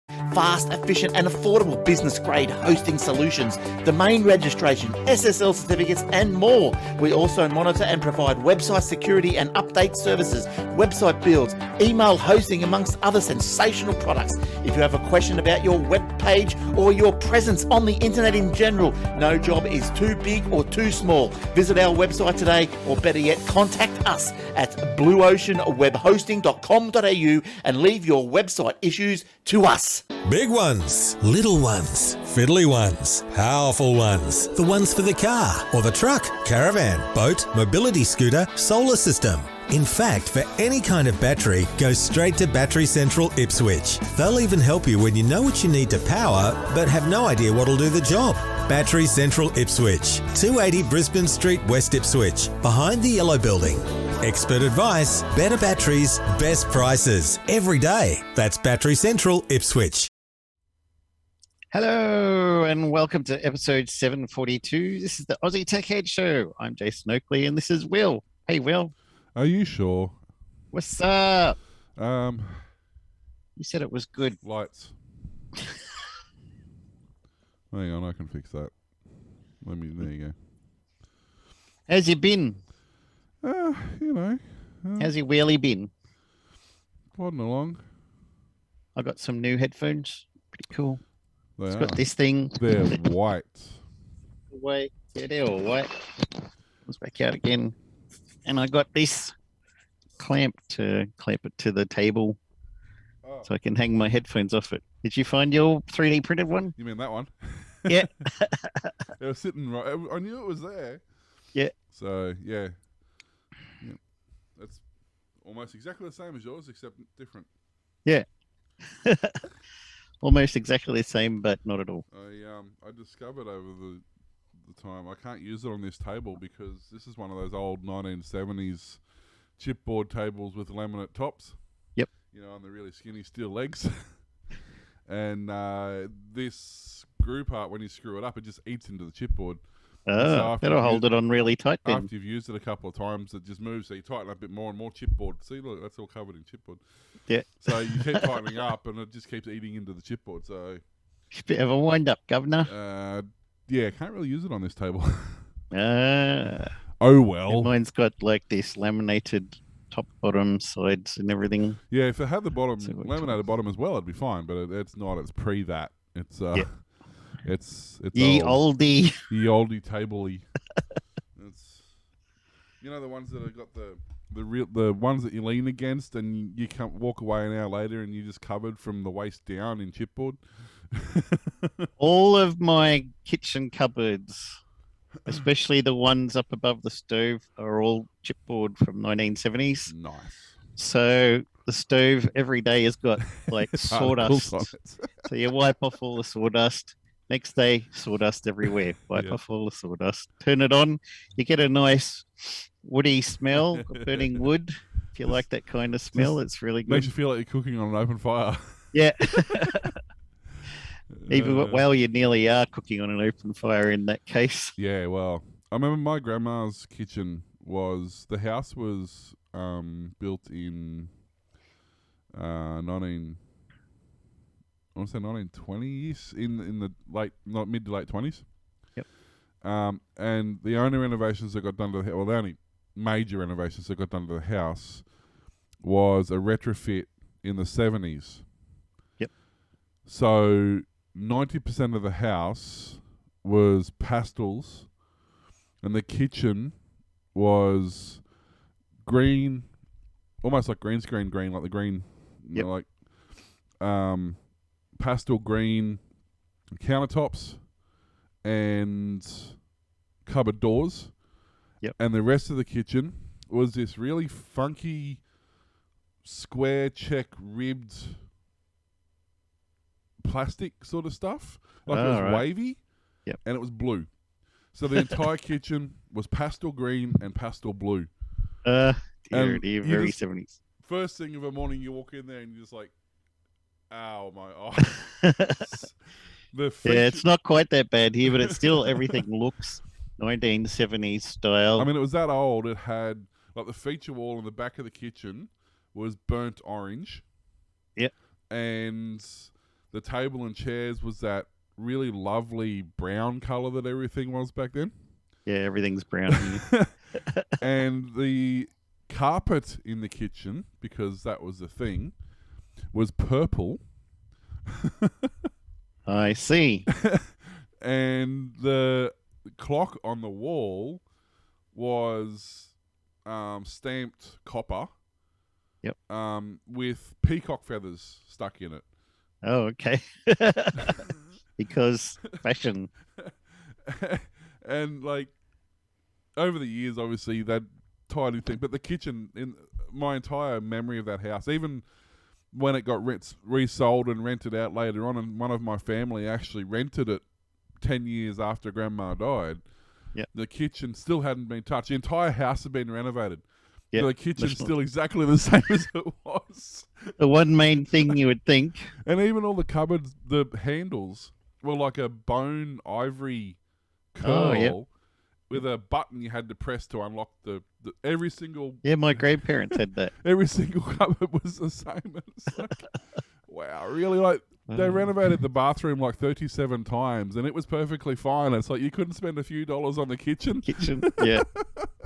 Fast, efficient and affordable business-grade hosting solutions, domain registration, SSL certificates and more. We also monitor and provide website security and update services, website builds, email hosting amongst other sensational products. If you have a question about your web page or your presence on the internet in general, no job is too big or too small. Visit our website today, or better yet, contact us at blueoceanwebhosting.com.au and leave your website issues to us. Big ones, little ones, fiddly ones, powerful ones, the ones for the car or the truck, caravan, boat, mobility scooter, solar system. In fact, for any kind of battery, go straight to Battery Central Ipswich. They'll even help you when you know what you need to power, but have no idea what'll do the job. Battery Central Ipswich, 280 Brisbane Street, West Ipswich, behind the Yellow Building. Expert advice, better batteries, best prices, every day. That's Battery Central Ipswich. Hello and welcome to episode 742. This is the Aussie Tech Head Show. I'm Jason Oakley and this is Will. Hey, Will. Are you sure? What's up? You said it was good. Lights. Hang on, I can fix that. There you go. How's you been? You know. How's your wheelie been? Plodding along. I got some new headphones. Pretty cool. It's got this thing. They're white. Wait, yeah, they're all white. Let's back out again. And I got this clamp to clamp it to the table so I can hang my headphones off it. Did you find your 3D printed one? You mean that one? Yeah. It was sitting right. I knew it was there. Yeah. So, yeah. That's almost exactly the same as yours, except different. Yeah. Almost exactly the same, but not at all. I discovered over the time I can't use it on this table because this is one of those old 1970s chipboard tables with laminate tops. Yep. You know, on the really skinny steel legs. And this screw part, when you screw it up, it just eats into the chipboard. Oh, that'll hold it on really tight then. After you've used it a couple of times, it just moves, so you tighten up a bit more and more chipboard. See, look, that's all covered in chipboard. Yeah. So you keep tightening up, and it just keeps eating into the chipboard. So it's a bit of a wind-up, governor. Yeah, can't really use it on this table. Oh, well. Mine's got like this laminated top, bottom, sides, and everything. Yeah, if it had the bottom, laminated bottom as well, it'd be fine. But it's not. It's pre that. It's It's ye oldie. Ye oldie tabley. It's, you know, the ones that have got the ones that you lean against and you can't walk away an hour later and you're just covered from the waist down in chipboard. All of my kitchen cupboards, especially the ones up above the stove, are all chipboard from 1970s. Nice. So the stove every day has got like sawdust. So you wipe off all the sawdust. Next day, sawdust everywhere. Wipe off all the sawdust. Turn it on. You get a nice woody smell of burning wood. If you like that kind of smell, it's really good. Makes you feel like you're cooking on an open fire. Yeah. Even while you nearly are cooking on an open fire in that case. Yeah, well, I remember my grandma's kitchen the house was built in 1920s, in the mid to late 20s. Yep. And the only renovations that got done to the the only major renovations that got done to the house was a retrofit in the 70s. Yep. So 90% of the house was pastels, and the kitchen was green, almost like green screen green, like the green, you know, like pastel green countertops and cupboard doors. Yep. And the rest of the kitchen was this really funky square check ribbed plastic sort of stuff. Like it was wavy. Yep. And it was blue. So the entire kitchen was pastel green and pastel blue. Dear, very 70s. First thing of a morning, you walk in there and you're just like, ow, my eyes. It's not quite that bad here, but it's still, everything looks 1970s style. I mean, it was that old. It had, like, the feature wall in the back of the kitchen was burnt orange. Yep. And The table and chairs was that really lovely brown color that everything was back then. Yeah, everything's brown here. And the carpet in the kitchen, because that was the thing, was purple. I see. And the clock on the wall was stamped copper. Yep. With peacock feathers stuck in it. Oh, okay. Because fashion. And like over the years, obviously that tiny thing, but the kitchen, in my entire memory of that house, even when it got resold and rented out later on, and one of my family actually rented it 10 years after Grandma died. Yep. The kitchen still hadn't been touched. The entire house had been renovated. Yep. The kitchen's still exactly the same as it was. The one main thing you would think. And even all the cupboards, the handles were like a bone ivory curl with a button you had to press to unlock the every single... Yeah, my grandparents had that. Every single cupboard was the same. It's like, wow, really? Like, they renovated the bathroom like 37 times and it was perfectly fine. It's like you couldn't spend a few dollars on the kitchen. Yeah.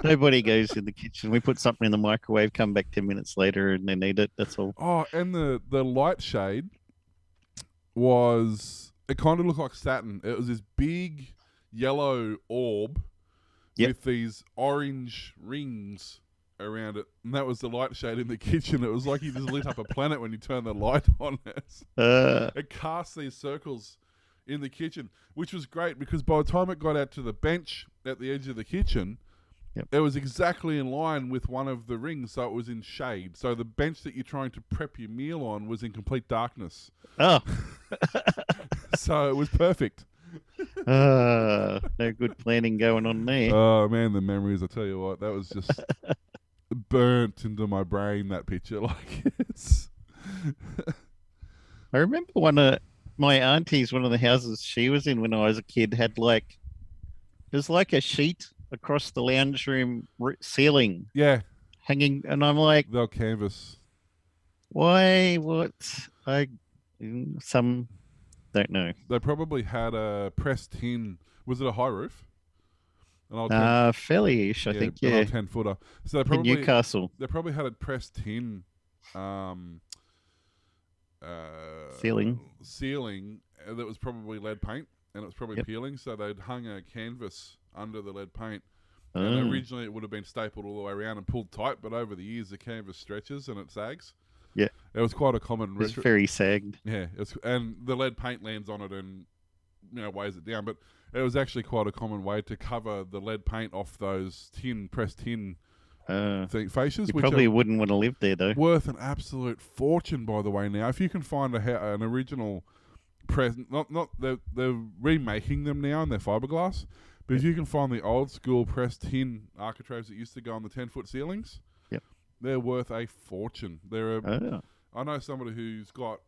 Nobody goes in the kitchen. We put something in the microwave, come back 10 minutes later and they need it. That's all. Oh, and the light shade was... It kind of looked like satin. It was this big yellow orb with these orange rings around it, and that was the light shade in the kitchen. It was like you just lit up a planet when you turn the light on. It cast these circles in the kitchen, which was great because by the time it got out to the bench at the edge of the kitchen, it was exactly in line with one of the rings, so it was in shade. So the bench that you're trying to prep your meal on was in complete darkness. Oh. So it was perfect. No good planning going on there. Oh, man, the memories, I tell you what, that was just burnt into my brain, that picture. Like, it's... I remember one of my aunties, one of the houses she was in when I was a kid, had like, it was like a sheet across the lounge room ceiling. Yeah. Hanging, and I'm like, they'll canvas. Why? What? Don't know. They probably had a pressed tin. Was it a high roof? An old fairly-ish, I think. Yeah, an old 10-footer. So they probably in Newcastle. They probably had a pressed tin ceiling that was probably lead paint, and it was probably peeling. So they'd hung a canvas under the lead paint. And originally it would have been stapled all the way around and pulled tight, but over the years the canvas stretches and it sags. Yeah, it was quite a common. It's very sagged. Yeah, and the lead paint lands on it and weighs it down. But it was actually quite a common way to cover the lead paint off those pressed tin fascias. You probably wouldn't want to live there though. Worth an absolute fortune, by the way. Now, if you can find an original press, they're remaking them now and they're fiberglass. But if you can find the old school pressed tin architraves that used to go on the 10-foot ceilings, they're worth a fortune. I know somebody who's got.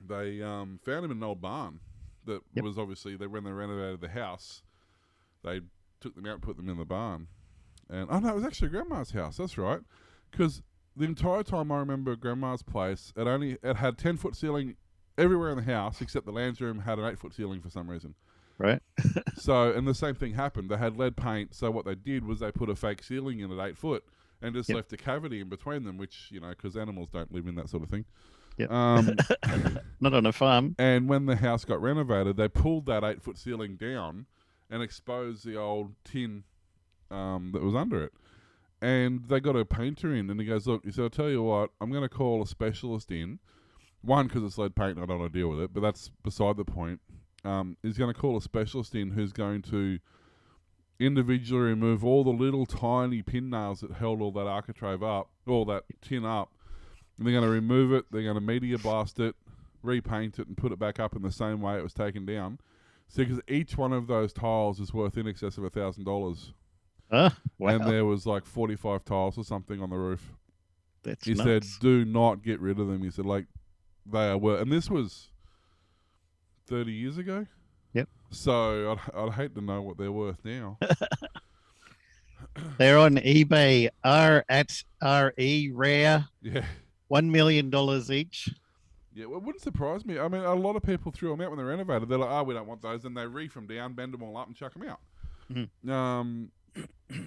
They found them in an old barn that was obviously when they renovated the house, they took them out and put them in the barn. And no, it was actually Grandma's house. That's right, because the entire time I remember Grandma's place, it had 10-foot ceiling everywhere in the house except the lounge room had an 8-foot ceiling for some reason. Right. So, and the same thing happened. They had lead paint, so what they did was they put a fake ceiling in at 8 foot and just left a cavity in between them, which, because animals don't live in that sort of thing. Yep. Not on a farm. And when the house got renovated, they pulled that 8-foot ceiling down and exposed the old tin that was under it. And they got a painter in, and he goes, look, he said, I'll tell you what, I'm going to call a specialist in. One, because it's lead paint and I don't want to deal with it, but that's beside the point. He's going to call a specialist in who's going to individually remove all the little tiny pin nails that held all that architrave up, all that tin up. And they're going to remove it, they're going to media blast it, repaint it, and put it back up in the same way it was taken down. So, because each one of those tiles is worth in excess of $1,000. Wow. And there was like 45 tiles or something on the roof. He said, do not get rid of them. He said, like, they are worth... And this was 30 years ago? Yep. So, I'd hate to know what they're worth now. They're on eBay, RE rare. Yeah. $1 million each. Yeah, well, it wouldn't surprise me. I mean, a lot of people threw them out when they renovated. They're like, "Oh, we don't want those," and they reef them down, bend them all up, and chuck them out.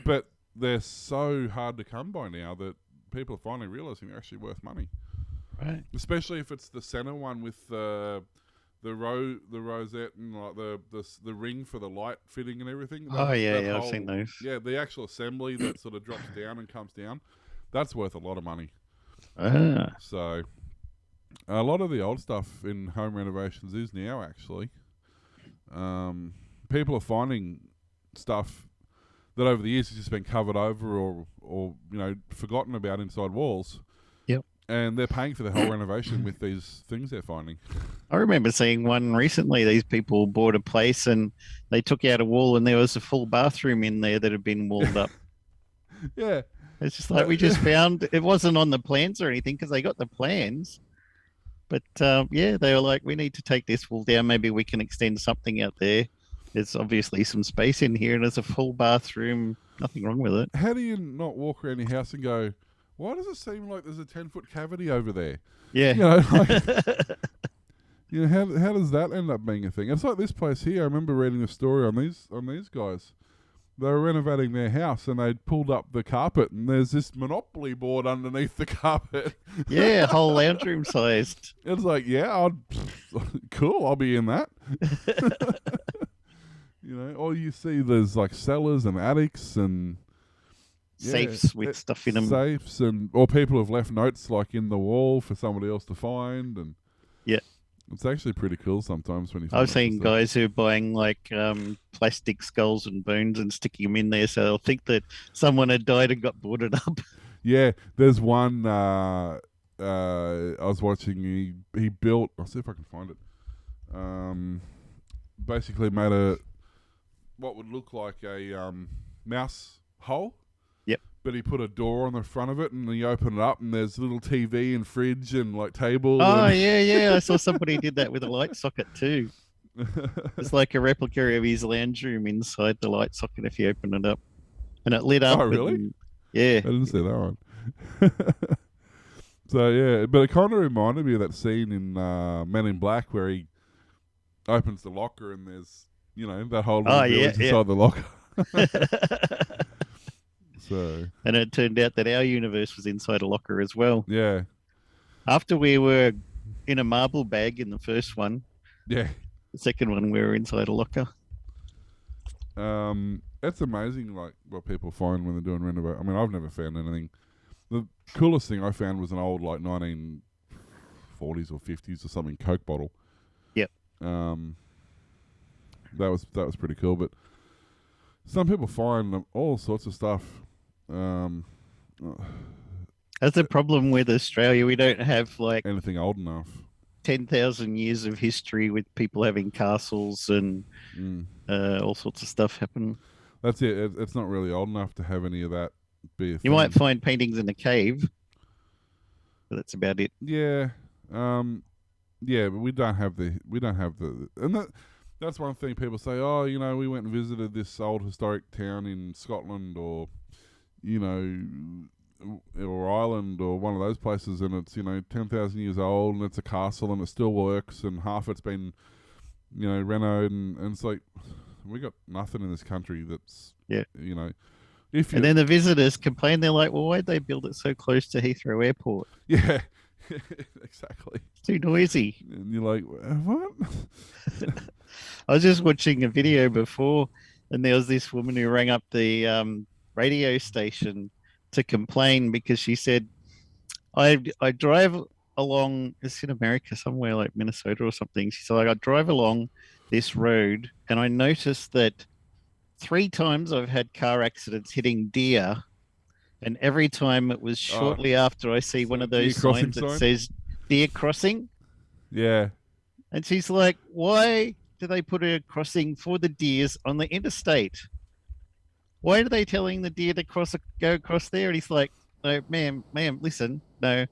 But they're so hard to come by now that people are finally realizing they're actually worth money. Right. Especially if it's the center one with the rosette and like the ring for the light fitting and everything. I've seen those. Yeah, the actual assembly that sort of drops down and comes down. That's worth a lot of money. So a lot of the old stuff in home renovations is now actually. People are finding stuff that over the years has just been covered over or forgotten about inside walls. Yep. And they're paying for the whole renovation with these things they're finding. I remember seeing one recently. These people bought a place and they took out a wall and there was a full bathroom in there that had been walled up. Yeah. It's just like we just found it wasn't on the plans or anything because they got the plans. But they were like, we need to take this wall down. Maybe we can extend something out there. There's obviously some space in here and there's a full bathroom. Nothing wrong with it. How do you not walk around your house and go, why does it seem like there's a 10-foot cavity over there? Yeah. How does that end up being a thing? It's like this place here. I remember reading a story on these guys. They were renovating their house and they'd pulled up the carpet and there's this Monopoly board underneath the carpet. Yeah, whole lounge room sized. It's like, cool, I'll be in that. All you see there's like cellars and attics and safes with stuff in them. Safes or people have left notes like in the wall for somebody else to find and it's actually pretty cool sometimes when you I've seen guys who are buying like plastic skulls and bones and sticking them in there so they'll think that someone had died and got boarded up. Yeah, there's one I was watching. He built. I'll see if I can find it. Basically made what would look like a mouse hole. Yep. But he put a door on the front of it, and he opened it up, and there's a little TV and fridge and like table. Oh yeah. I saw somebody did that with a light socket too. It's like a replica of his lounge room inside the light socket if you open it up, and it lit up. Oh really? Yeah. I didn't see that one. So yeah, but it kind of reminded me of that scene in Men in Black where he opens the locker and there's that whole village inside the locker. And it turned out that our universe was inside a locker as well. Yeah. After we were in a marble bag in the first one. Yeah. The second one we were inside a locker. It's amazing like what people find when they're doing renovation. I mean, I've never found anything. The coolest thing I found was an old like 1940s or 50s or something Coke bottle. Yep. That was pretty cool, but some people find all sorts of stuff. That's the problem with Australia. We don't have like anything old enough. 10,000 years of history with people having castles and all sorts of stuff happen. That's it. It's not really old enough to have any of that be a thing. You might find paintings in a cave, but that's about it. Yeah. But we don't have the and that's one thing people say, oh, we went and visited this old historic town in Scotland or Ireland or one of those places and it's 10,000 years old and it's a castle and it still works and half it's been renovated and it's like we got nothing in this country that's and then the visitors complain, they're like, well, why'd they build it so close to Heathrow Airport? Yeah. Exactly. It's too noisy. And you're like, what? I was just watching a video before and there was this woman who rang up the radio station to complain because she said, I drive along, it's in America somewhere like Minnesota or something. She said, I drive along this road and I noticed that 3 times I've had car accidents hitting deer, and every time it was shortly after I see one of those signs that says deer crossing. Yeah. And she's like, why do they put a crossing for the deers on the interstate? Why are they telling the deer to go across there? And he's like, no, ma'am, listen, no,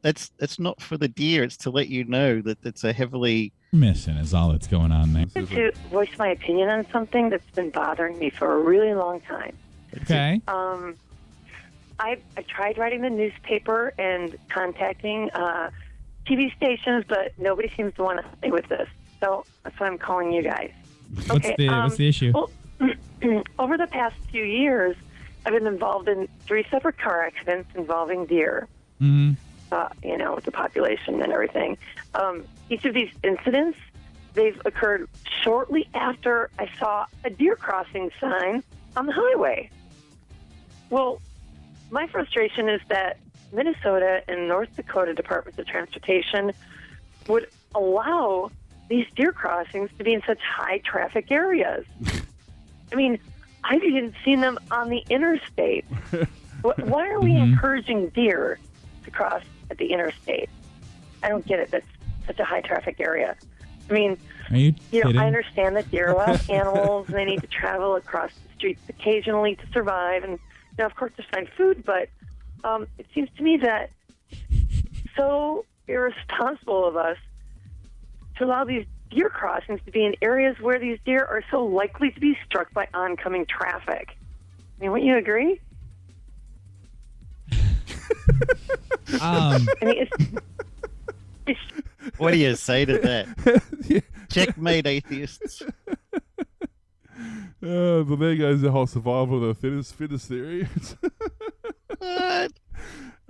that's not for the deer. It's to let you know that it's a heavily missing is all that's going on there. I want to voice my opinion on something that's been bothering me for a really long time. Okay. I tried writing the newspaper and contacting TV stations, but nobody seems to want to stay with this. So that's why I'm calling you guys. What's the issue? Well, over the past few years, I've been involved in 3 separate car accidents involving deer. Mm-hmm. With the population and everything. Each of these incidents, they've occurred shortly after I saw a deer crossing sign on the highway. Well, my frustration is that Minnesota and North Dakota Departments of Transportation would allow these deer crossings to be in such high traffic areas. I mean, I've even seen them on the interstate. Why are we encouraging deer to cross at the interstate? I don't get it. That's such a high traffic area. I mean, Are you kidding? I understand that deer are wild animals and they need to travel across the streets occasionally to survive and, of course, to find food, but it seems to me that so irresponsible of us to allow these deer crossings to be in areas where these deer are so likely to be struck by oncoming traffic. I mean, wouldn't you agree? Um, I mean, it's What do you say to that? Yeah. Checkmate, atheists. But there goes the whole survival of the fittest theory. What?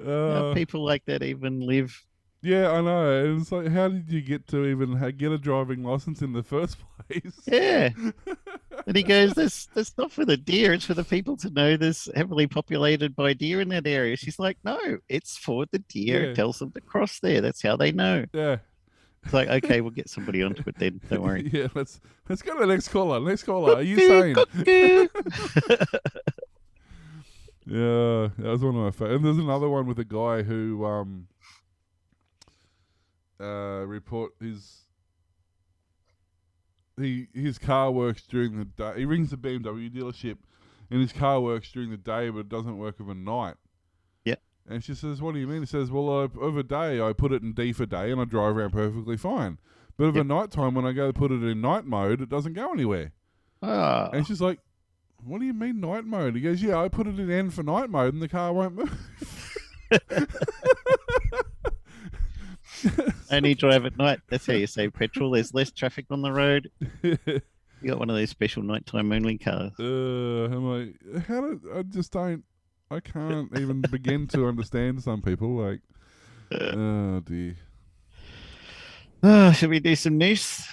How people like that even live? Yeah, I know. And it's like, how did you get to even get a driving license in the first place? Yeah. And he goes, that's not for the deer. It's for the people to know there's heavily populated by deer in that area. She's like, no, it's for the deer. Yeah. It tells them to cross there. That's how they know. Yeah. It's like, okay, we'll get somebody onto it then. Don't worry. Yeah, let's go to the next caller. Next caller. Are you saying? Yeah, that was one of my favorites. And there's another one with a guy who report his car works during the day. He rings the BMW dealership, and his car works during the day, but it doesn't work overnight. Yep. And she says, "What do you mean?" He says, "Well, over day I put it in D for day, and I drive around perfectly fine. But over night time, when I go to put it in night mode, it doesn't go anywhere." Ah. And she's like, "What do you mean night mode?" He goes, "Yeah, I put it in N for night mode, and the car won't move." Only drive at night. That's how you save petrol. There's less traffic on the road. You got one of those special nighttime only cars. I'm like, I can't even begin to understand some people. Like, oh dear. Should we do some news?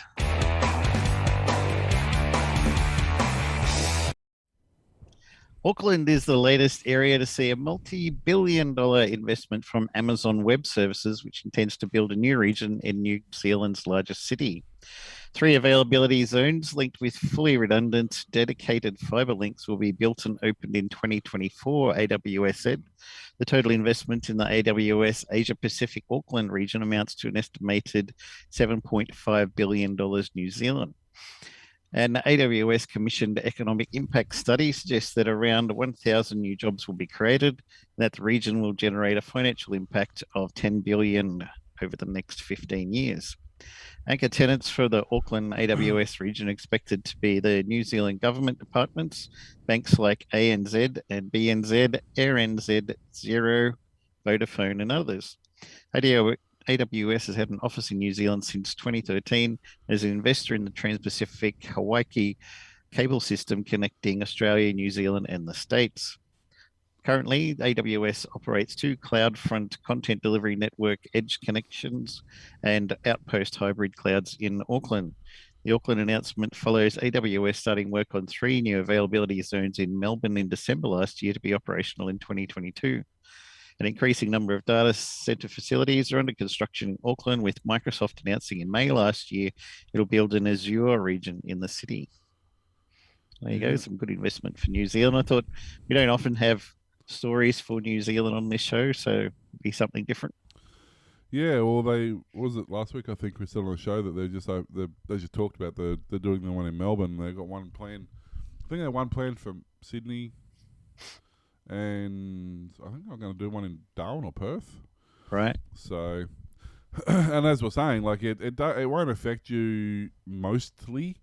Auckland is the latest area to see a multi-billion-dollar investment from Amazon Web Services, which intends to build a new region in New Zealand's largest city. 3 availability zones linked with fully redundant, dedicated fibre links will be built and opened in 2024, AWS said. The total investment in the AWS Asia-Pacific Auckland region amounts to an estimated $7.5 billion New Zealand. An AWS commissioned economic impact study suggests that around 1,000 new jobs will be created, and that the region will generate a financial impact of $10 billion over the next 15 years. Anchor tenants for the Auckland AWS region are expected to be the New Zealand government departments, banks like ANZ and BNZ, AirNZ, Xero, Vodafone, and others. AWS has had an office in New Zealand since 2013 as an investor in the Trans-Pacific Hawaii cable system connecting Australia, New Zealand, and the States. Currently, AWS operates 2 CloudFront content delivery network edge connections and Outpost hybrid clouds in Auckland. The Auckland announcement follows AWS starting work on 3 new availability zones in Melbourne in December last year to be operational in 2022. An increasing number of data center facilities are under construction in Auckland, with Microsoft announcing in May last year it'll build an Azure region in the city. There you go, some good investment for New Zealand. I thought we don't often have stories for New Zealand on this show, so it'll be something different. Yeah, well, was it last week? I think we said on the show that they just talked about they're doing the one in Melbourne. They got one plan. I think they have one plan for Sydney. And I think I'm going to do one in Darwin or Perth. Right. So, and as we're saying, like it won't affect you mostly.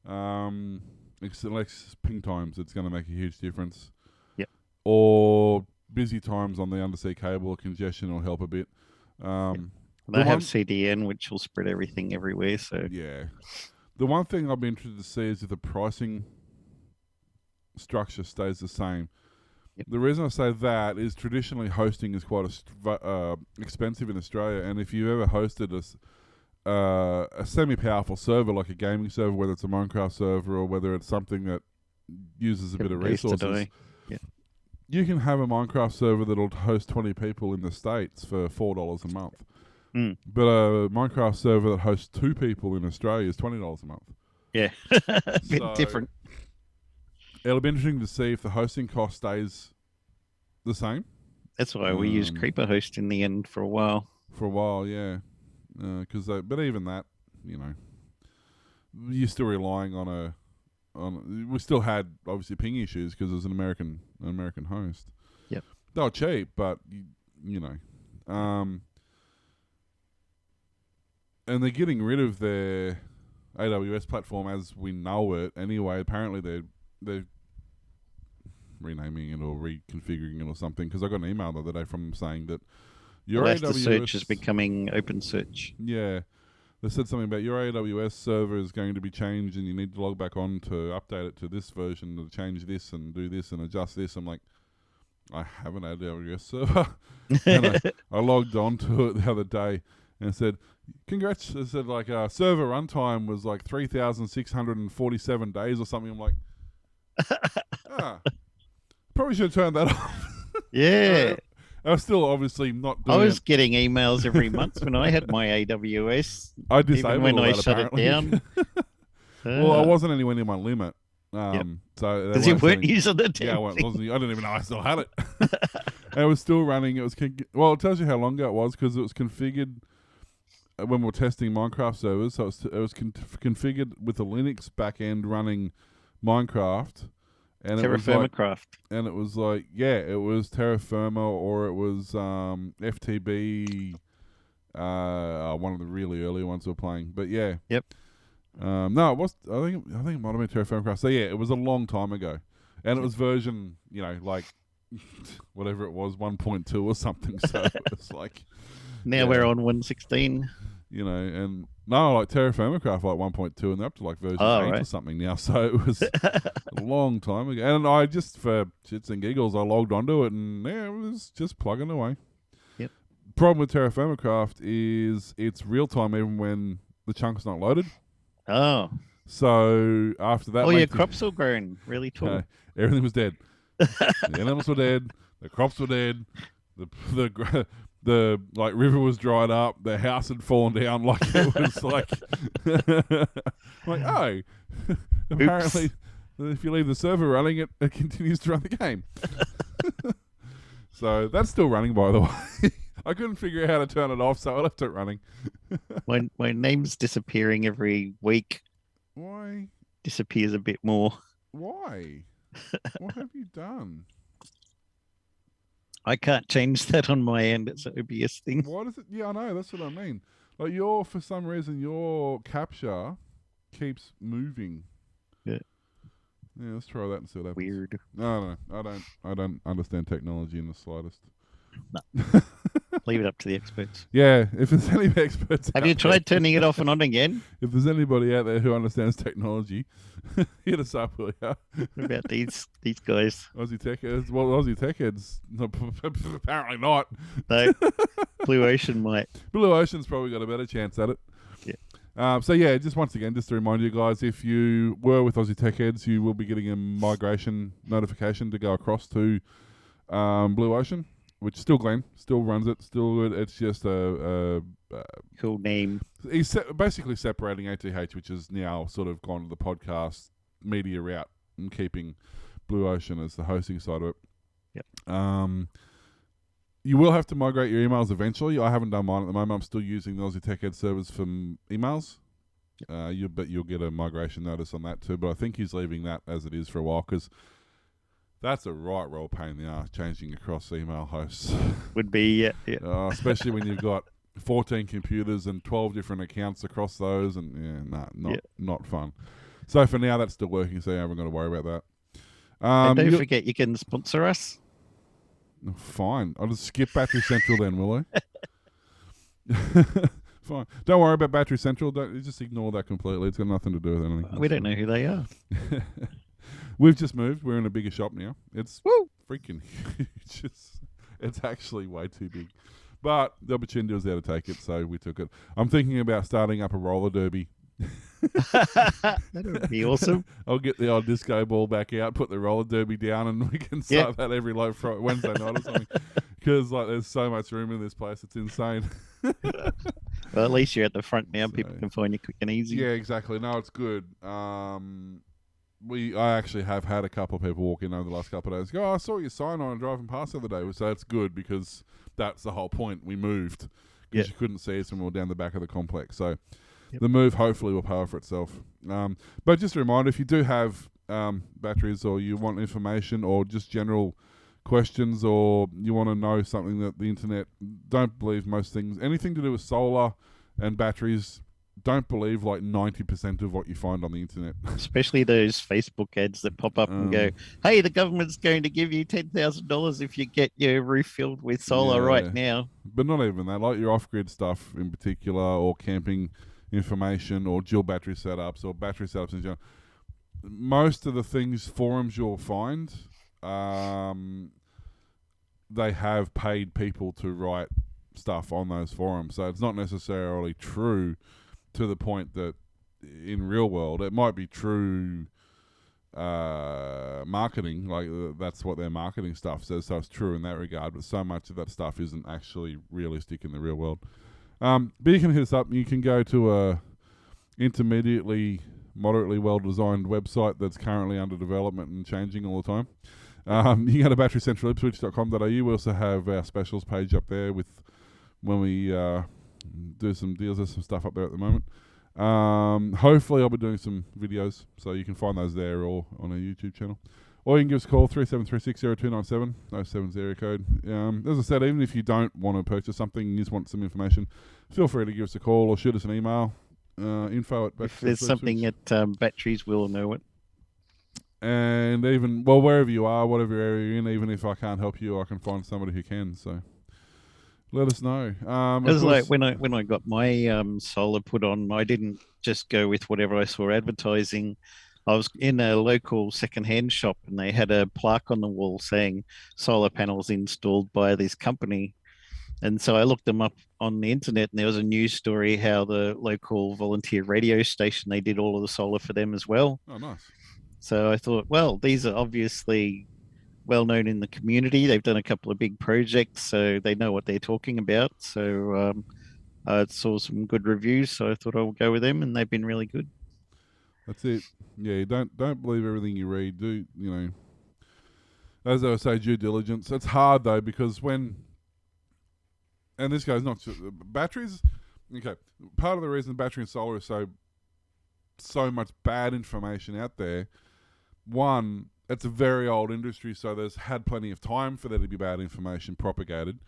Like ping times, it's going to make a huge difference. Yep. Or busy times on the undersea cable or congestion will help a bit. They The have one- CDN, which will spread everything everywhere. So Yeah. The one thing I'll be interested to see is if the pricing structure stays the same. Yep. The reason I say that is traditionally hosting is quite expensive in Australia, and if you ever hosted a semi-powerful server like a gaming server, whether it's a Minecraft server or whether it's something that uses a bit of days to resources, die. Yeah. you can have a Minecraft server that'll host 20 people in the States for $4 a month. Mm. But a Minecraft server that hosts 2 people in Australia is $20 a month. Yeah, a bit So, different. It'll be interesting to see if the hosting cost stays the same That's why we used Creeper Host in the end for a while. for a while, yeah. But even that, you know, you're still relying on we still had obviously ping issues because it was an American host. Yep. They were cheap, but you know, and they're getting rid of their AWS platform as we know it anyway. Apparently they're renaming it or reconfiguring it or something, because I got an email the other day from them saying that your Elasticsearch is becoming OpenSearch. Yeah. They said something about your AWS server is going to be changed and you need to log back on to update it to this version to change this and do this and adjust this. I'm like, I have an AWS server. And I logged on to it the other day and it said, congrats. It said like server runtime was like 3,647 days or something. I'm like, probably should have turned that off. Yeah. I was still obviously not doing I was getting emails every month when I had my AWS. I disabled even when all I that, shut apparently. it down. Well, I wasn't anywhere near my limit. So Because you weren't using the damn Yeah, I thing. didn't even know I still had it. And it was still running. It was well, it tells you how long ago it was because it was configured when we were testing Minecraft servers. So it was configured with a Linux backend running Minecraft. And it was like, Terraformacraft. it was Terra Firma or it was FTB, one of the really early ones we were playing. But yeah. Yep. No, it was. I think it might have been Terra Firmacraft. So yeah, it was a long time ago, and it was version, like whatever it was, 1.2 or something. So it was like Now we're on 1.16. And no, like Terra Firmacraft like 1.2, and they're up to like version 8 or something now. So it was a long time ago. And I just, for shits and giggles, I logged onto it, and yeah, it was just plugging away. Yep. Problem with Terra Firmacraft is it's real time even when the chunk's not loaded. Oh. So after that, Your crops all grown really tall. Everything was dead. The animals were dead. The crops were dead. The like river was dried up. The house had fallen down. Like it was like, apparently, if you leave the server running, it continues to run the game. So that's still running, by the way. I couldn't figure out how to turn it off, so I left it running. My name's disappearing every week. Why? Disappears a bit more. Why? What have you done? I can't change that on my end. It's an OBS thing. Why does it? Yeah, I know. That's what I mean. Like for some reason, your capture keeps moving. Yeah. Yeah, let's try that and see what happens. Weird. No, I don't understand technology in the slightest. No. Leave it up to the experts. Yeah, if there's any experts, have you tried turning it off and on again? If there's anybody out there who understands technology, hit us up, will ya? What about these guys? Aussie Tech Heads? Well, Aussie Tech Heads, apparently not. No, Blue Ocean might. Blue Ocean's probably got a better chance at it. Yeah. So yeah, just once again, just to remind you guys, if you were with Aussie Tech Heads, you will be getting a migration notification to go across to Blue Ocean, which still Glenn, still runs it, still good. It's just a cool name. He's basically separating ATH, which has now sort of gone to the podcast media route and keeping Blue Ocean as the hosting side of it. Yep. You will have to migrate your emails eventually. I haven't done mine at the moment. I'm still using the Aussie Tech Ed servers for emails. Yep. You'll get a migration notice on that too. But I think he's leaving that as it is for a while because that's a right roll pain in the ass changing across email hosts. Would be, yeah. Especially when you've got 14 computers and 12 different accounts across those, and not fun. So for now, that's still working. So you haven't got to worry about that. And don't forget, you can sponsor us. Fine. I'll just skip Battery Central then, will I? Fine. Don't worry about Battery Central. Don't just ignore that completely. It's got nothing to do with anything. We don't know who they are. We've just moved. We're in a bigger shop now. It's Woo! freaking huge. It's actually way too big. But the opportunity was there to take it, so we took it. I'm thinking about starting up a roller derby. That would be awesome. I'll get the old disco ball back out, put the roller derby down, and we can start that every Wednesday night or something. Because there's so much room in this place, it's insane. Well, at least you're at the front now. People can find you quick and easy. Yeah, exactly. No, it's good. I actually have had a couple of people walk in over the last couple of days. Go, I saw your sign on driving past the other day. So that's good because that's the whole point. We moved because you couldn't see us when we were down the back of the complex. So the move hopefully will pay for itself. But just a reminder, if you do have batteries or you want information or just general questions or you want to know something that the internet, don't believe most things. Anything to do with solar and batteries, don't believe like 90% of what you find on the internet. Especially those Facebook ads that pop up and go, hey, the government's going to give you $10,000 if you get your roof filled with solar right now. But not even that, like your off-grid stuff in particular or camping information or dual battery setups or battery setups in general. Most of the things, forums you'll find, they have paid people to write stuff on those forums. So it's not necessarily true to the point that in real world, it might be true marketing, like that's what their marketing stuff says, so it's true in that regard, but so much of that stuff isn't actually realistic in the real world. But you can hit us up. You can go to a moderately well-designed website that's currently under development and changing all the time. You can go to batterycentralipswich.com.au. We also have our specials page up there with when we do some deals. There's some stuff up there at the moment. Hopefully I'll be doing some videos, so you can find those there or on our YouTube channel. Or you can give us a call, 37360297, 070 area code. As I said, even if you don't want to purchase something, you just want some information, feel free to give us a call or shoot us an email. Info at if there's something at batteries, we'll know it. And even, well, wherever you are, whatever area you're in, even if I can't help you, I can find somebody who can. So let us know. It was like when I got my solar put on, I didn't just go with whatever I saw advertising. I was in a local secondhand shop and they had a plaque on the wall saying solar panels installed by this company. And so I looked them up on the internet and there was a news story how the local volunteer radio station, they did all of the solar for them as well. Oh, nice. So I thought, well, these are obviously well known in the community. They've done a couple of big projects, so they know what they're talking about. So I saw some good reviews, so I thought I'll go with them, and they've been really good. That's it. Yeah, don't believe everything you read. Do, as I say, due diligence. It's hard though because and this goes not to batteries. Okay, part of the reason battery and solar is so much bad information out there. One, it's a very old industry, so there's had plenty of time for there to be bad information propagated.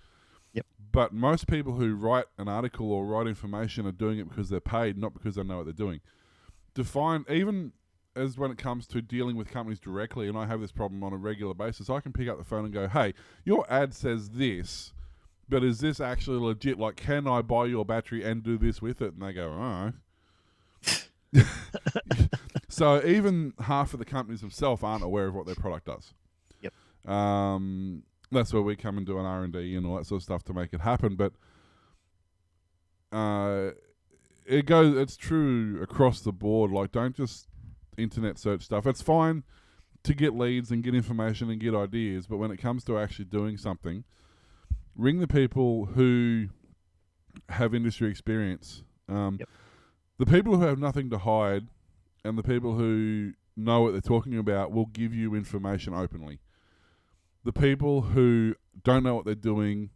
Yep. But most people who write an article or write information are doing it because they're paid, not because they know what they're doing. Even as when it comes to dealing with companies directly, and I have this problem on a regular basis, I can pick up the phone and go, hey, your ad says this, but is this actually legit? Like, can I buy your battery and do this with it? And they go, oh. So even half of the companies themselves aren't aware of what their product does. Yep. That's where we come and do an R&D and all that sort of stuff to make it happen. But it's true across the board. Like, don't just internet search stuff. It's fine to get leads and get information and get ideas, but when it comes to actually doing something, ring the people who have industry experience. Yep. The people who have nothing to hide and the people who know what they're talking about will give you information openly. The people who don't know what they're doing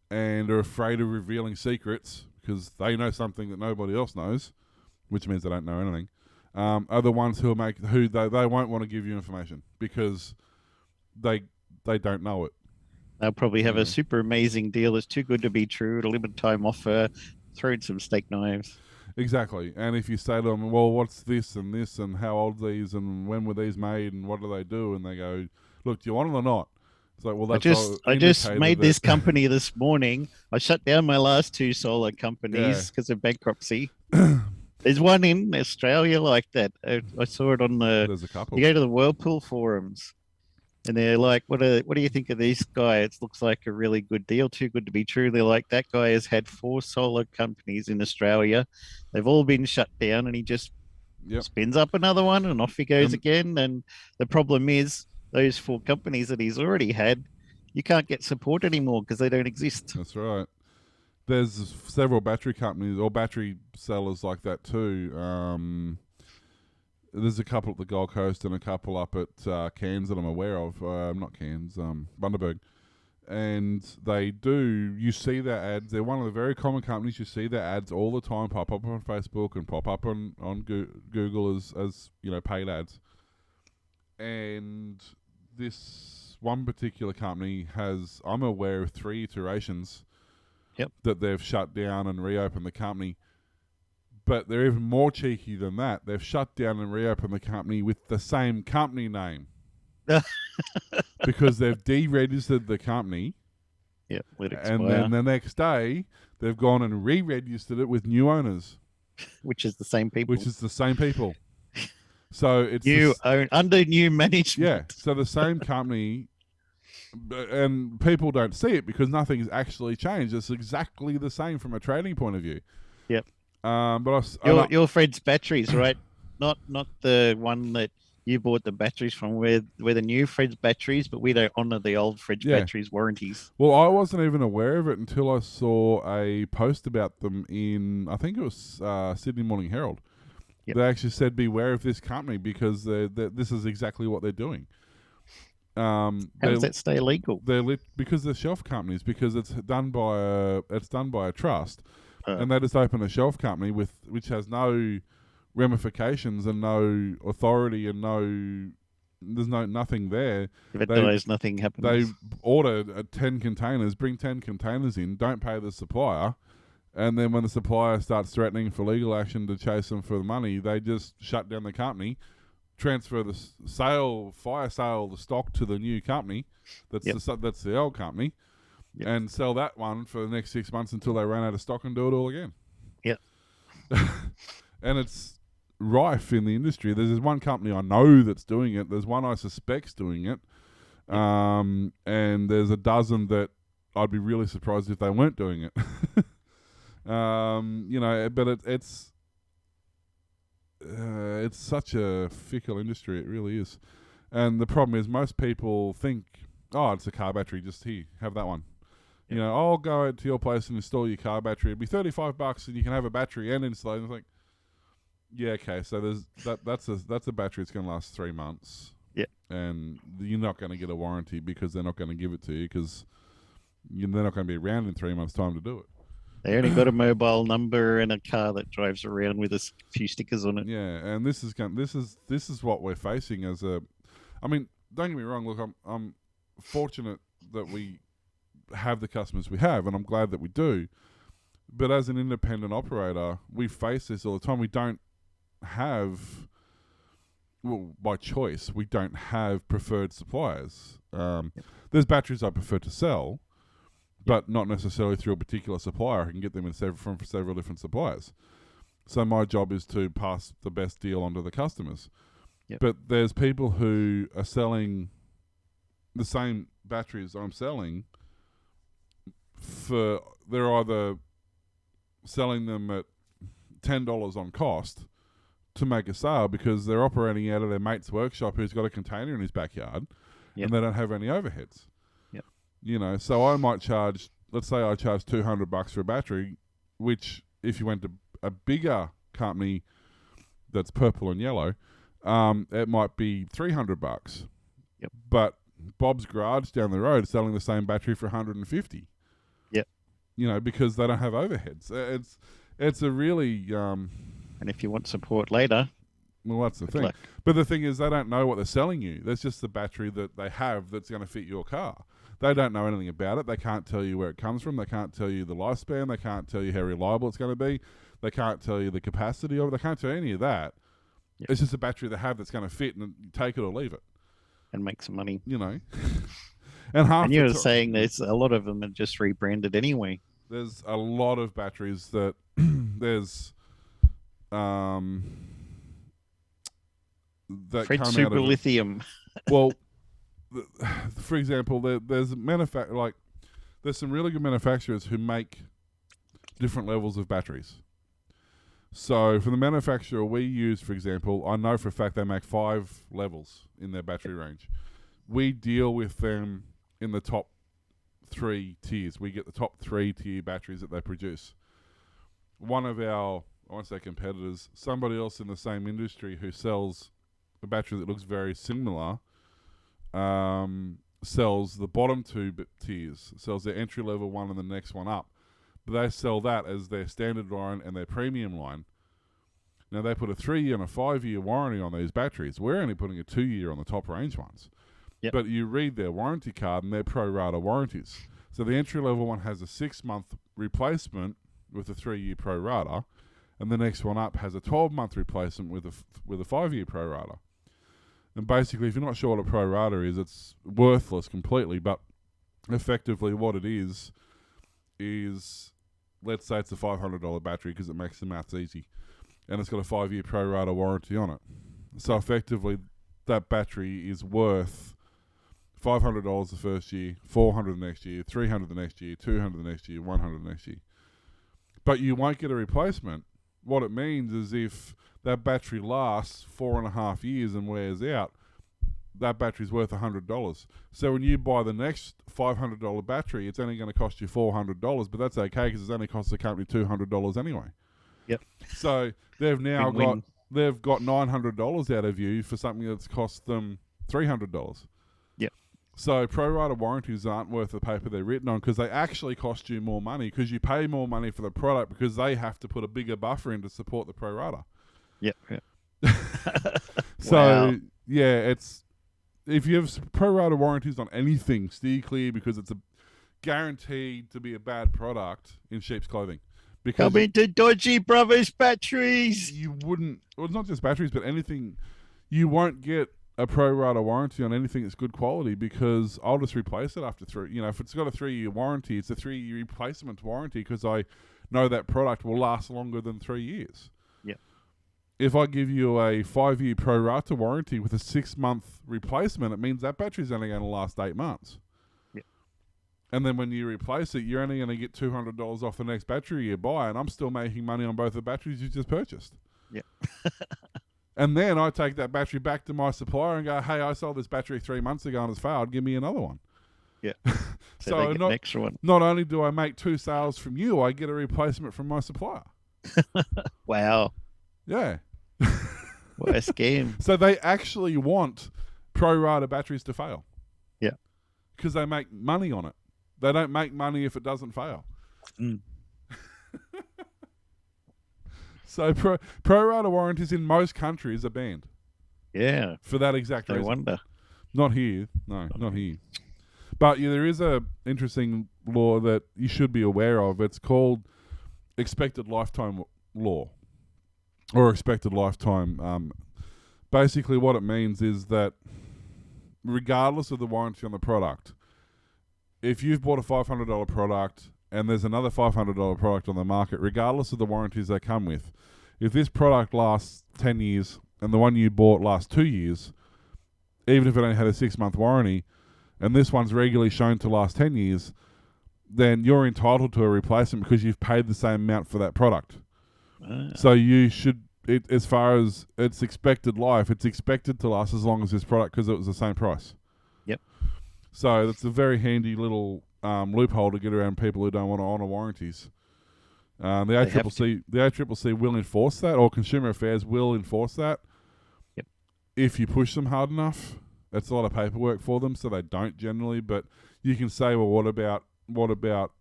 and are afraid of revealing secrets because they know something that nobody else knows, which means they don't know anything, are the ones who they won't want to give you information because they don't know it. They'll probably have a super amazing deal that's too good to be true, a limited time offer, throw in some steak knives. Exactly. And if you say to them, well, what's this and how old are these and when were these made and what do they do? And they go, look, do you want it or not? It's like, well, I that's all I just indicator made that- this company this morning. I shut down my last two solar companies because of bankruptcy. There's one in Australia like that. I saw it on the. There's a couple. You go to the Whirlpool forums, and they're like, what do you think of this guy? It looks like a really good deal, too good to be true." They're like, that guy has had 4 solar companies in Australia. They've all been shut down, and he just spins up another one, and off he goes again. And the problem is, those 4 companies that he's already had, you can't get support anymore because they don't exist. That's right. There's several battery companies or battery sellers like that too. There's a couple at the Gold Coast and a couple up at Cairns that I'm aware of. Not Cairns, Bundaberg. And they do, you see their ads. They're one of the very common companies. You see their ads all the time pop up on Facebook and pop up on Google as paid ads. And this one particular company has, I'm aware of 3 iterations that they've shut down and reopened the company. But they're even more cheeky than that. They've shut down and reopened the company with the same company name. Because they've deregistered the company. And then the next day, they've gone and re-registered it with new owners. Which is the same people. So it's under new management. Yeah. So the same company, and people don't see it because nothing's actually changed. It's exactly the same from a trading point of view. Yep. But your Fred's batteries, right? Not the one that you bought the batteries from. We're the new Fred's batteries, but we don't honour the old Fred's batteries warranties. Well, I wasn't even aware of it until I saw a post about them in, I think it was Sydney Morning Herald. They actually said, beware of this company because this is exactly what they're doing. How does that stay legal? Because they're shelf companies, because it's done by a trust, and they just open a shelf company which has no ramifications and no authority and there's nothing there. If it dies, nothing happens. They order 10 containers, bring 10 containers in, don't pay the supplier, and then when the supplier starts threatening for legal action to chase them for the money, they just shut down the company, transfer the fire sale the stock to the new company, that's the old company, and sell that one for the next 6 months until they run out of stock and do it all again. Yep. And it's rife in the industry. There's one company I know that's doing it. There's one I suspect's doing it. And there's a dozen that I'd be really surprised if they weren't doing it. But it's such a fickle industry. It really is. And the problem is most people think, oh, it's a car battery. Just here, have that one. You know, I'll go out to your place and install your car battery. It'll be $35 and you can have a battery and install it. And it's like, yeah, okay. So that's a battery that's going to last 3 months. Yeah. And you're not going to get a warranty because they're not going to give it to you because they're not going to be around in 3 months' time to do it. They only got a mobile number and a car that drives around with a few stickers on it. Yeah, and this is what we're facing as a. I mean, don't get me wrong. Look, I'm fortunate that we have the customers we have, and I'm glad that we do. But as an independent operator, we face this all the time. We don't have, well, by choice, we don't have preferred suppliers. There's batteries I prefer to sell, but not necessarily through a particular supplier. I can get them from several different suppliers. So my job is to pass the best deal on to the customers. Yep. But there's people who are selling the same batteries I'm selling they're either selling them at $10 on cost to make a sale because they're operating out of their mate's workshop who's got a container in his backyard and they don't have any overheads. Yep. You know, so I might charge, let's say I charge $200 for a battery, which if you went to a bigger company that's purple and yellow, it might be $300. Yep. But Bob's Garage down the road is selling the same battery for $150. Yep. You know, because they don't have overheads. It's a really and if you want support later, well, that's the thing. luck. But the thing is, they don't know what they're selling you. That's just the battery that they have that's going to fit your car. They don't know anything about it. They can't tell you where it comes from. They can't tell you the lifespan. They can't tell you how reliable it's going to be. They can't tell you the capacity of it. They can't tell you any of that. Yep. It's just a battery they have that's going to fit, and you take it or leave it. And make some money. You know. And half And you the were ti- saying there's a lot of them are just rebranded anyway. there's a lot of batteries that there's that Fred come out Super of Lithium. well, for example, there's there's some really good manufacturers who make different levels of batteries. So for the manufacturer we use, for example, I know for a fact they make 5 levels in their battery range. We deal with them in the top 3 tiers. We get the top 3 tier batteries that they produce. One of our, I won't say competitors, somebody else in the same industry who sells a battery that looks very similar, sells the bottom 2 tiers, sells their entry level one and the next one up. But they sell that as their standard line and their premium line. Now they put a 3-year and a 5-year warranty on these batteries. We're only putting a 2-year on the top range ones. Yep. But you read their warranty card and they're pro rata warranties. So the entry level one has a 6-month replacement with a 3-year pro rata, and the next one up has a 12-month replacement with a 5-year pro rata. And basically, if you're not sure what a pro rata is, it's worthless completely. But effectively, what it is let's say it's a $500 battery because it makes the maths easy, and it's got a 5-year pro rata warranty on it. So effectively, that battery is worth $500 the first year, $400 the next year, $300 the next year, $200 the next year, $100 the next year. But you won't get a replacement. What it means is if that battery lasts 4.5 years and wears out, that battery's worth $100. So when you buy the next $500 battery, it's only going to cost you $400, but that's okay because it's only cost the company $200 anyway. Yep. So they've now Win-win. got $900 out of you for something that's cost them $300. Yep. So pro rata warranties aren't worth the paper they're written on because they actually cost you more money because you pay more money for the product because they have to put a bigger buffer in to support the pro rata. Yep. So Wow. yeah, it's if you have pro rata warranties on anything, steer clear because it's a guaranteed to be a bad product in sheep's clothing. Because Come into Dodgy Brothers batteries. you wouldn't, well, it's not just batteries, but anything, you won't get a pro rata warranty on anything that's good quality because I'll just replace it after 3. You know, if it's got a 3-year warranty, it's a 3-year replacement warranty because I know that product will last longer than 3 years. Yep. If I give you a 5-year pro rata warranty with a 6-month replacement, it means that battery's only going to last 8 months. Yep. And then when you replace it, you're only going to get $200 off the next battery you buy, and I'm still making money on both the batteries you just purchased. Yep. And then I take that battery back to my supplier and go, hey, I sold this battery 3 months ago and it's failed. Give me another one. Yeah. So they get an extra one. not only do I make 2 sales from you, I get a replacement from my supplier. Wow. Yeah. What a scam. So they actually want pro rata batteries to fail. Yeah. Because they make money on it. They don't make money if it doesn't fail. Mm. So pro rata warranties in most countries are banned Yeah. for that exact No reason. wonder. Not here. No, not here. But yeah, there is a interesting law that you should be aware of. It's called expected lifetime law or expected lifetime. Basically, what it means is that regardless of the warranty on the product, if you've bought a $500 product and there's another $500 product on the market, regardless of the warranties they come with, if this product lasts 10 years and the one you bought lasts 2 years, even if it only had a 6-month warranty, and this one's regularly shown to last 10 years, then you're entitled to a replacement because you've paid the same amount for that product. So you should, as far as its expected life, it's expected to last as long as this product because it was the same price. Yep. So that's a very handy little loophole to get around people who don't want to honour warranties. The ACCC will enforce that, or Consumer Affairs will enforce that. Yep. If you push them hard enough. It's a lot of paperwork for them, so they don't generally. But you can say, well, what about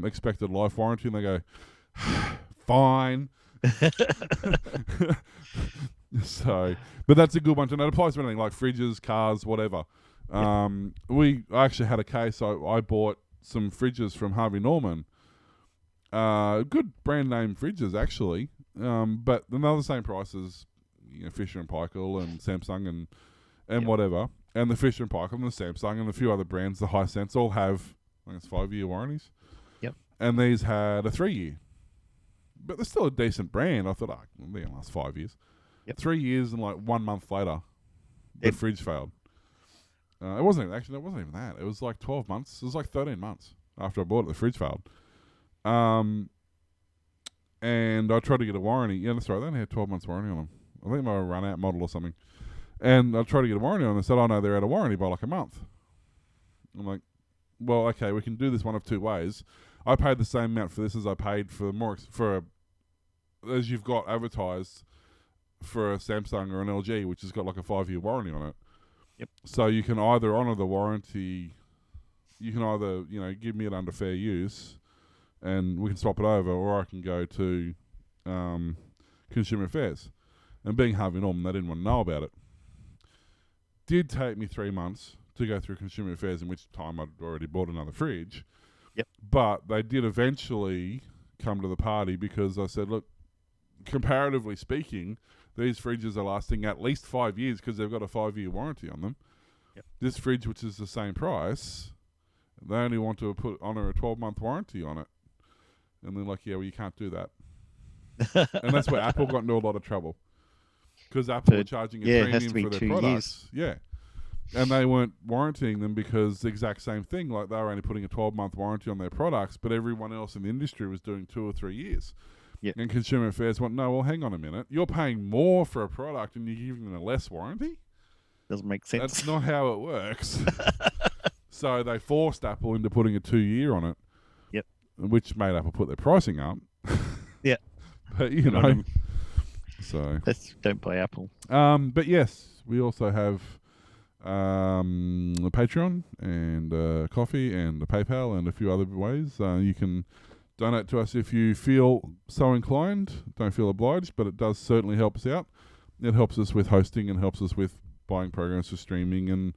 expected life warranty? And they go, fine. So, but that's a good one to know. It applies to anything like fridges, cars, whatever. I actually had a case. I bought some fridges from Harvey Norman. Good brand name fridges, actually. But they're the same price as Fisher and Paykel and Samsung and whatever. and the Fisher and Paykel and the Samsung and a few other brands, the Hisense, all have, I think it's 5-year warranties. Yep. And these had a 3-year. But they're still a decent brand. I thought, they're going to last 5 years. Yep. 3 years and like 1 month later, the fridge failed. It wasn't even that. It was like 12 months. It was like 13 months after I bought it, the fridge failed. And I tried to get a warranty. Yeah, that's right. They only had 12 months warranty on them. I think they were a run-out model or something. And I tried to get a warranty on them. They said, oh, no, they're out of warranty by like a month. I'm like, well, okay, we can do this one of two ways. I paid the same amount for this as I paid for as you've got advertised for a Samsung or an LG, which has got like a 5-year warranty on it. Yep. So you can either honour the warranty, you can either, give me it under fair use and we can swap it over, or I can go to Consumer Affairs. And being Harvey Norman, they didn't want to know about it. Did take me 3 months to go through Consumer Affairs, in which time I'd already bought another fridge. Yep. But they did eventually come to the party because I said, look, comparatively speaking, these fridges are lasting at least 5 years because they've got a 5-year warranty on them. Yep. This fridge, which is the same price, they only want to honour a 12-month warranty on it. And they're like, yeah, well, you can't do that. And that's where Apple got into a lot of trouble. Because Apple were charging a it has to premium be for their 2 products. years. Yeah. And they weren't warranting them because the exact same thing. Like, they were only putting a 12-month warranty on their products, but everyone else in the industry was doing 2 or 3 years. Yeah. And Consumer Affairs went, no, well, hang on a minute. You're paying more for a product and you're giving them a less warranty? Doesn't make sense. That's not how it works. So they forced Apple into putting a 2-year on it. Yep. Which made Apple put their pricing up. Yeah. But, so... Don't buy Apple. But yes, we also have the Patreon and coffee and the PayPal and a few other ways. You can donate to us if you feel so inclined. Don't feel obliged, but it does certainly help us out. It helps us with hosting and helps us with buying programs for streaming and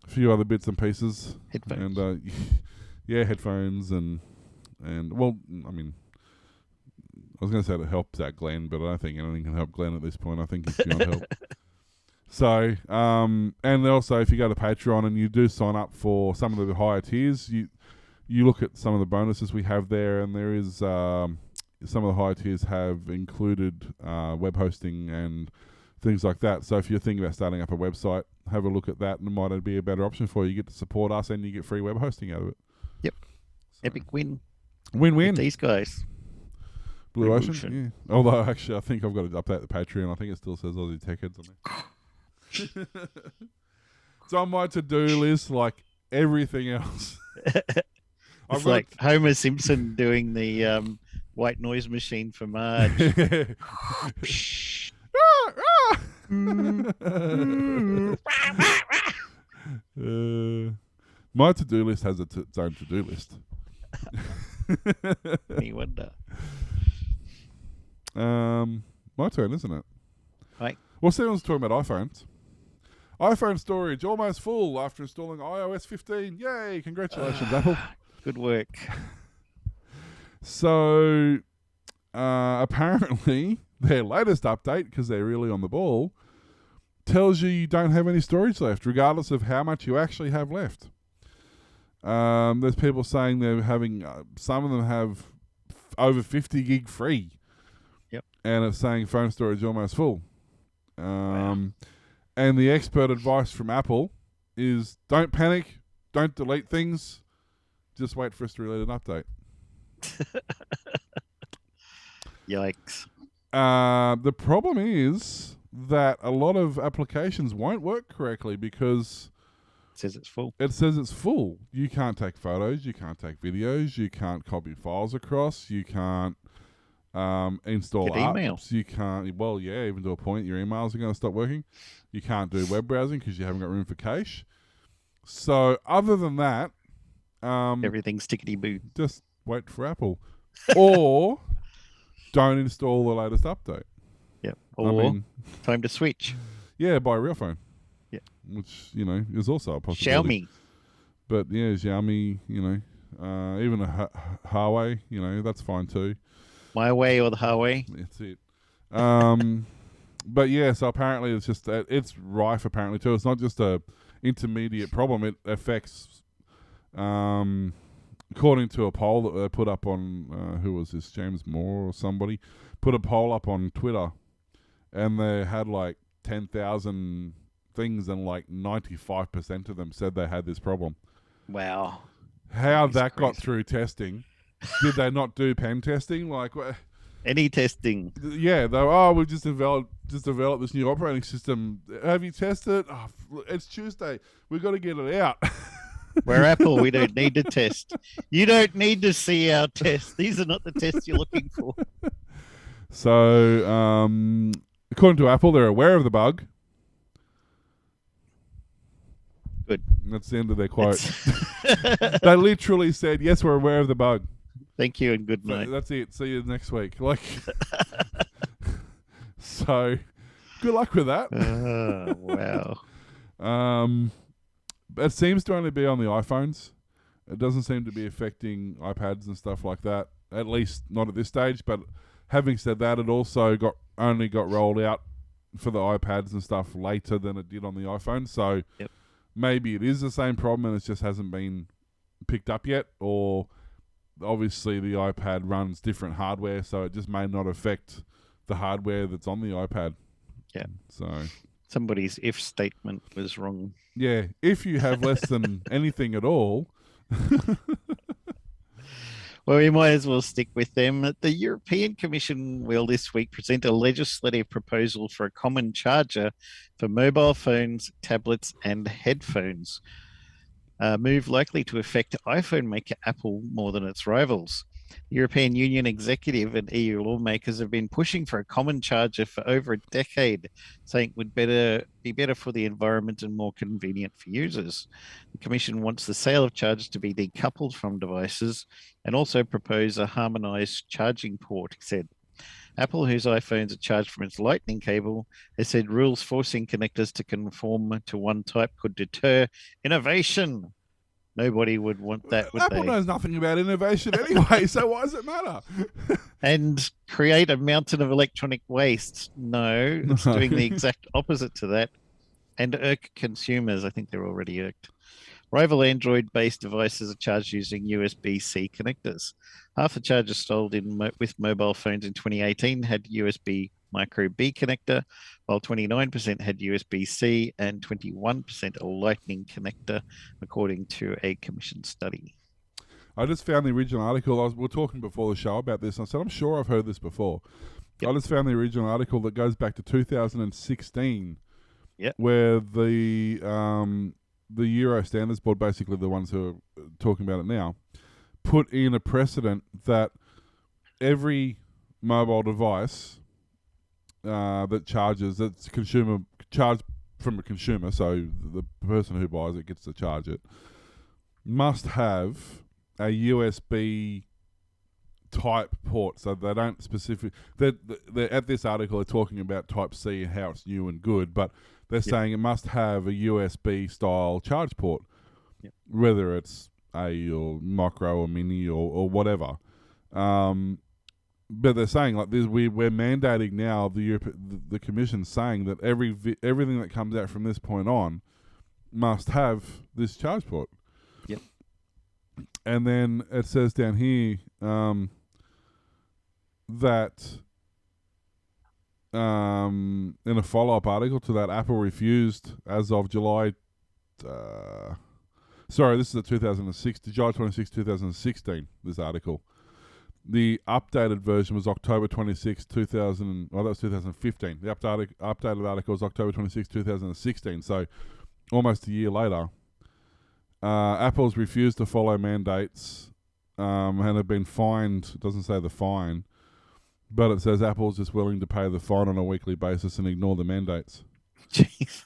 a few other bits and pieces. Headphones. And headphones and well, I mean, I was going to say it helps out Glenn, but I don't think anything can help Glenn at this point. I think he's beyond help. So, and also if you go to Patreon and you do sign up for some of the higher tiers, you look at some of the bonuses we have there, and there is some of the higher tiers have included web hosting and things like that. So if you're thinking about starting up a website, have a look at that, and it might be a better option for you. You get to support us and you get free web hosting out of it. Yep. So, Epic win. Win-win. With these guys. Blue Ocean? Yeah. Although, actually, I think I've got to update the Patreon. I think it still says Aussie Tech Heads on there. It's on my to-do list like everything else. It's like Homer Simpson doing the white noise machine for Marge. My to-do list has its own to-do list. Any wonder. My turn, isn't it? Right. Well, Steven's talking about iPhones. iPhone storage almost full after installing iOS 15. Yay! Congratulations, Apple. Good work. So, apparently, their latest update, because they're really on the ball, tells you don't have any storage left, regardless of how much you actually have left. There's people saying they're having, some of them have over 50 gig free. Yep. And it's saying phone storage almost full. Wow. And the expert advice from Apple is don't panic, don't delete things, just wait for us to release an update. Yikes. The problem is that a lot of applications won't work correctly because It says it's full. it says it's full. You can't take photos, you can't take videos, you can't copy files across, you can't install Get email. apps, you can't, well, yeah, even to a point your emails are going to stop working. You can't do web browsing because you haven't got room for cache. So other than that, Everything's tickety-boo. just wait for Apple. Or don't install the latest update. Yep. Or I mean, time to switch. yeah, buy a real phone. Yeah. Which, is also a possibility. Xiaomi. But yeah, Xiaomi, even a Huawei, that's fine too. My way or the highway. That's it. But yeah, so apparently it's just, it's rife apparently too. It's not just a intermediate problem. It affects, according to a poll that they put up on, who was this, James Moore or somebody, put a poll up on Twitter, and they had like 10,000 things, and like 95% of them said they had this problem. Wow. How That's that got crazy. through testing? Did they not do pen testing? Like, Any testing? yeah, we've just developed this new operating system. Have you tested it? Oh, it's Tuesday. We've got to get it out. We're Apple. We don't need to test. You don't need to see our tests. These are not the tests you're looking for. So, according to Apple, they're aware of the bug. Good. That's the end of their quote. They literally said, "Yes, we're aware of the bug." Thank you and good So night. that's it. See you next week. Like, so good luck with that. Wow. It seems to only be on the iPhones. It doesn't seem to be affecting iPads and stuff like that. At least not at this stage. But having said that, it also only got rolled out for the iPads and stuff later than it did on the iPhone. So Yep. maybe it is the same problem and it just hasn't been picked up yet. Or obviously the iPad runs different hardware, so it just may not affect the hardware that's on the iPad. Yeah. So Somebody's if statement was wrong. yeah, if you have less than anything at all. Well, we might as well stick with them. The European Commission will this week present a legislative proposal for a common charger for mobile phones, tablets, and headphones. A move likely to affect iPhone maker Apple more than its rivals. The European Union executive and EU lawmakers have been pushing for a common charger for over a decade, saying it would be better for the environment and more convenient for users. The Commission wants the sale of chargers to be decoupled from devices and also propose a harmonized charging port, he said. Apple, whose iPhones are charged from its Lightning cable, has said rules forcing connectors to conform to one type could deter innovation. Nobody would want that, would Apple they? knows nothing about innovation anyway, so why does it matter? And create a mountain of electronic waste. No, it's No. doing the exact opposite to that. And irk consumers. I think they're already irked. Rival Android-based devices are charged using USB-C connectors. Half the chargers sold with mobile phones in 2018 had USB micro B connector, while 29% had USB-C and 21% a Lightning connector, according to a commission study. I just found the original article. We were talking before the show about this, and I said, I'm sure I've heard this before. Yep. I just found the original article that goes back to 2016, Yep. where the Euro Standards Board, basically the ones who are talking about it now, put in a precedent that every mobile device that charges, that's charged from a consumer, so the person who buys it gets to charge it, must have a USB type port. So they don't they're at this article they're talking about Type C and how it's new and good, but they're saying it must have a USB style charge port, whether it's A or micro or mini or whatever. But they're saying like this, we're mandating now. The Commission's saying that everything that comes out from this point on must have this charge port. Yep. And then it says down here that in a follow-up article to that, Apple refused as of July. Sorry, this is a July 26, 2016. This article. The updated version was October 26, 2000. Well, that was 2015. The updated article was October 26, 2016. So almost a year later. Apple's refused to follow mandates and have been fined. It doesn't say the fine, but it says Apple's just willing to pay the fine on a weekly basis and ignore the mandates. Jeez.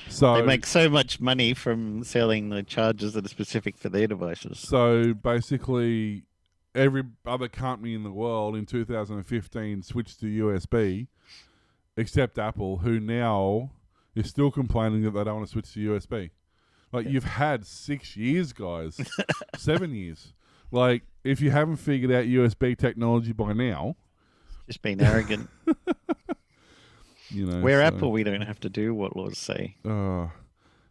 So They make so much money from selling the chargers that are specific for their devices. So basically, every other company in the world in 2015 switched to USB, except Apple, who now is still complaining that they don't want to switch to USB. Like, you've had 6 years, guys. 7 years. Like, if you haven't figured out USB technology by now... Just being arrogant. You know, We're Apple, we don't have to do what laws say.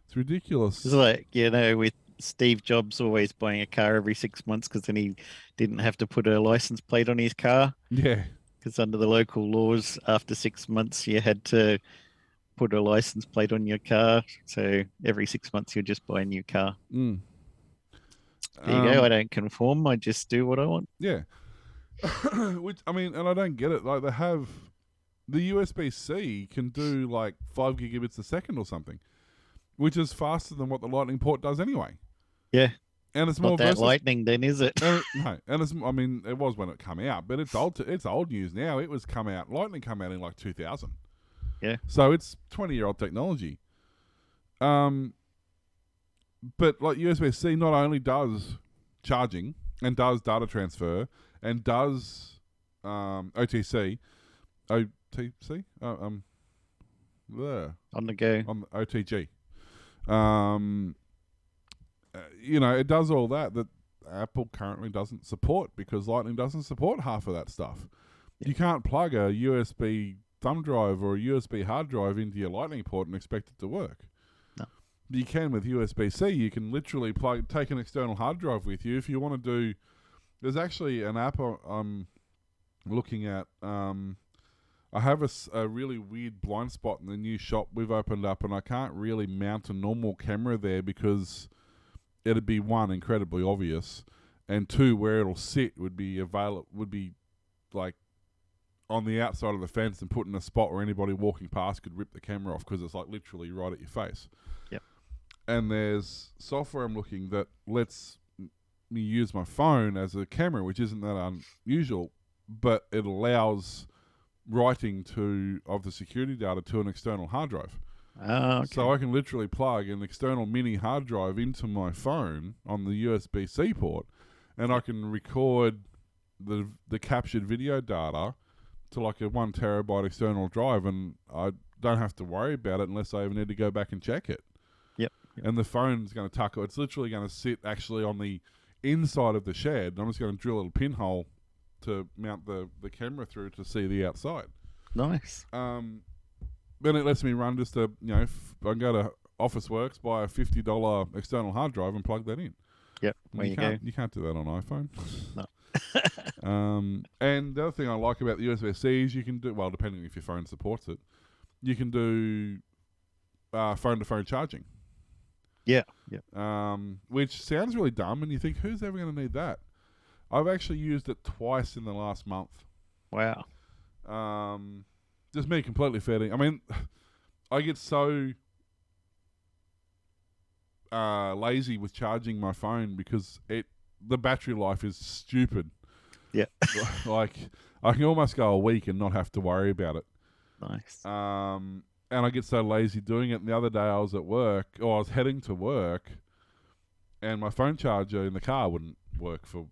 It's ridiculous. It's like, with Steve Jobs always buying a car every 6 months because then he didn't have to put a license plate on his car. Yeah. Because under the local laws, after 6 months, you had to put a license plate on your car. So every 6 months, you just buy a new car. Mm. There you go. I don't conform. I just do what I want. Yeah. Which, I mean, and I don't get it. Like, they have the USB-C can do like 5 gigabits a second or something, which is faster than what the Lightning port does anyway. Yeah. And it's Not more that versatile. lightning, then, is it? No, and it's, I mean, it was when it came out, but it's old. It's old news now. It was come out. Lightning came out in like 2000. Yeah. So it's 20-year-old technology. But like USB-C not only does charging and does data transfer and does OTC, there On the go. on the OTG. It does all that Apple currently doesn't support because Lightning doesn't support half of that stuff. You can't plug a USB thumb drive or a USB hard drive into your Lightning port and expect it to work. No. You can with USB-C. You can literally take an external hard drive with you if you want to do. There's actually an app I'm looking at. I have a really weird blind spot in the new shop we've opened up, and I can't really mount a normal camera there because it'd be, one, incredibly obvious, and two, where it'll sit would be like on the outside of the fence and put in a spot where anybody walking past could rip the camera off because it's like literally right at your face. Yep. And there's software I'm looking that lets me use my phone as a camera, which isn't that unusual, but it allows writing of the security data to an external hard drive. Oh, okay. So I can literally plug an external mini hard drive into my phone on the USB-C port, and I can record the captured video data to like a 1 terabyte external drive, and I don't have to worry about it unless I even need to go back and check it. Yep. And the phone's going to tuck it. It's literally going to sit actually on the inside of the shed. I'm just going to drill a little pinhole to mount the camera through to see the outside. Nice. Then it lets me run just I can go to Officeworks, buy a $50 external hard drive and plug that in. Yep. There you go. You can't do that on iPhone. No. And the other thing I like about the USB-C is you can do, well, depending if your phone supports it, you can do phone-to-phone charging. Yeah. Yeah. Which sounds really dumb, and you think, who's ever going to need that? I've actually used it twice in the last month. Wow. Just me completely fitting. I mean, I get so lazy with charging my phone because the battery life is stupid. Yeah. Like, I can almost go a week and not have to worry about it. Nice. And I get so lazy doing it. And the other day I was at work, or I was heading to work, and my phone charger in the car wouldn't work for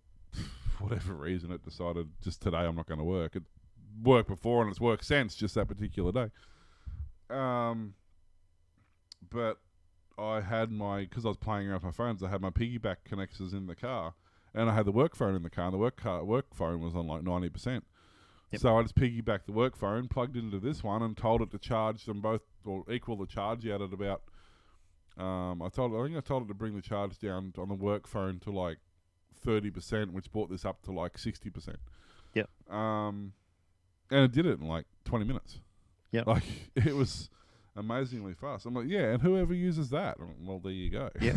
whatever reason. It decided just today I'm not going to work. It worked before and it's worked since, just that particular day. But I had because I was playing around with my phones, I had my piggyback connectors in the car, and I had the work phone in the car, and the work phone was on like 90%. Yep. So I just piggybacked the work phone, plugged into this one, and told it to charge them both, or equal the charge out at about. I think I told it to bring the charge down on the work phone to like 30%, which brought this up to like 60%. Yep. And it did it in like 20 minutes. Yep. Like, it was amazingly fast. I'm like, yeah, and whoever uses that, well, there you go. Yeah.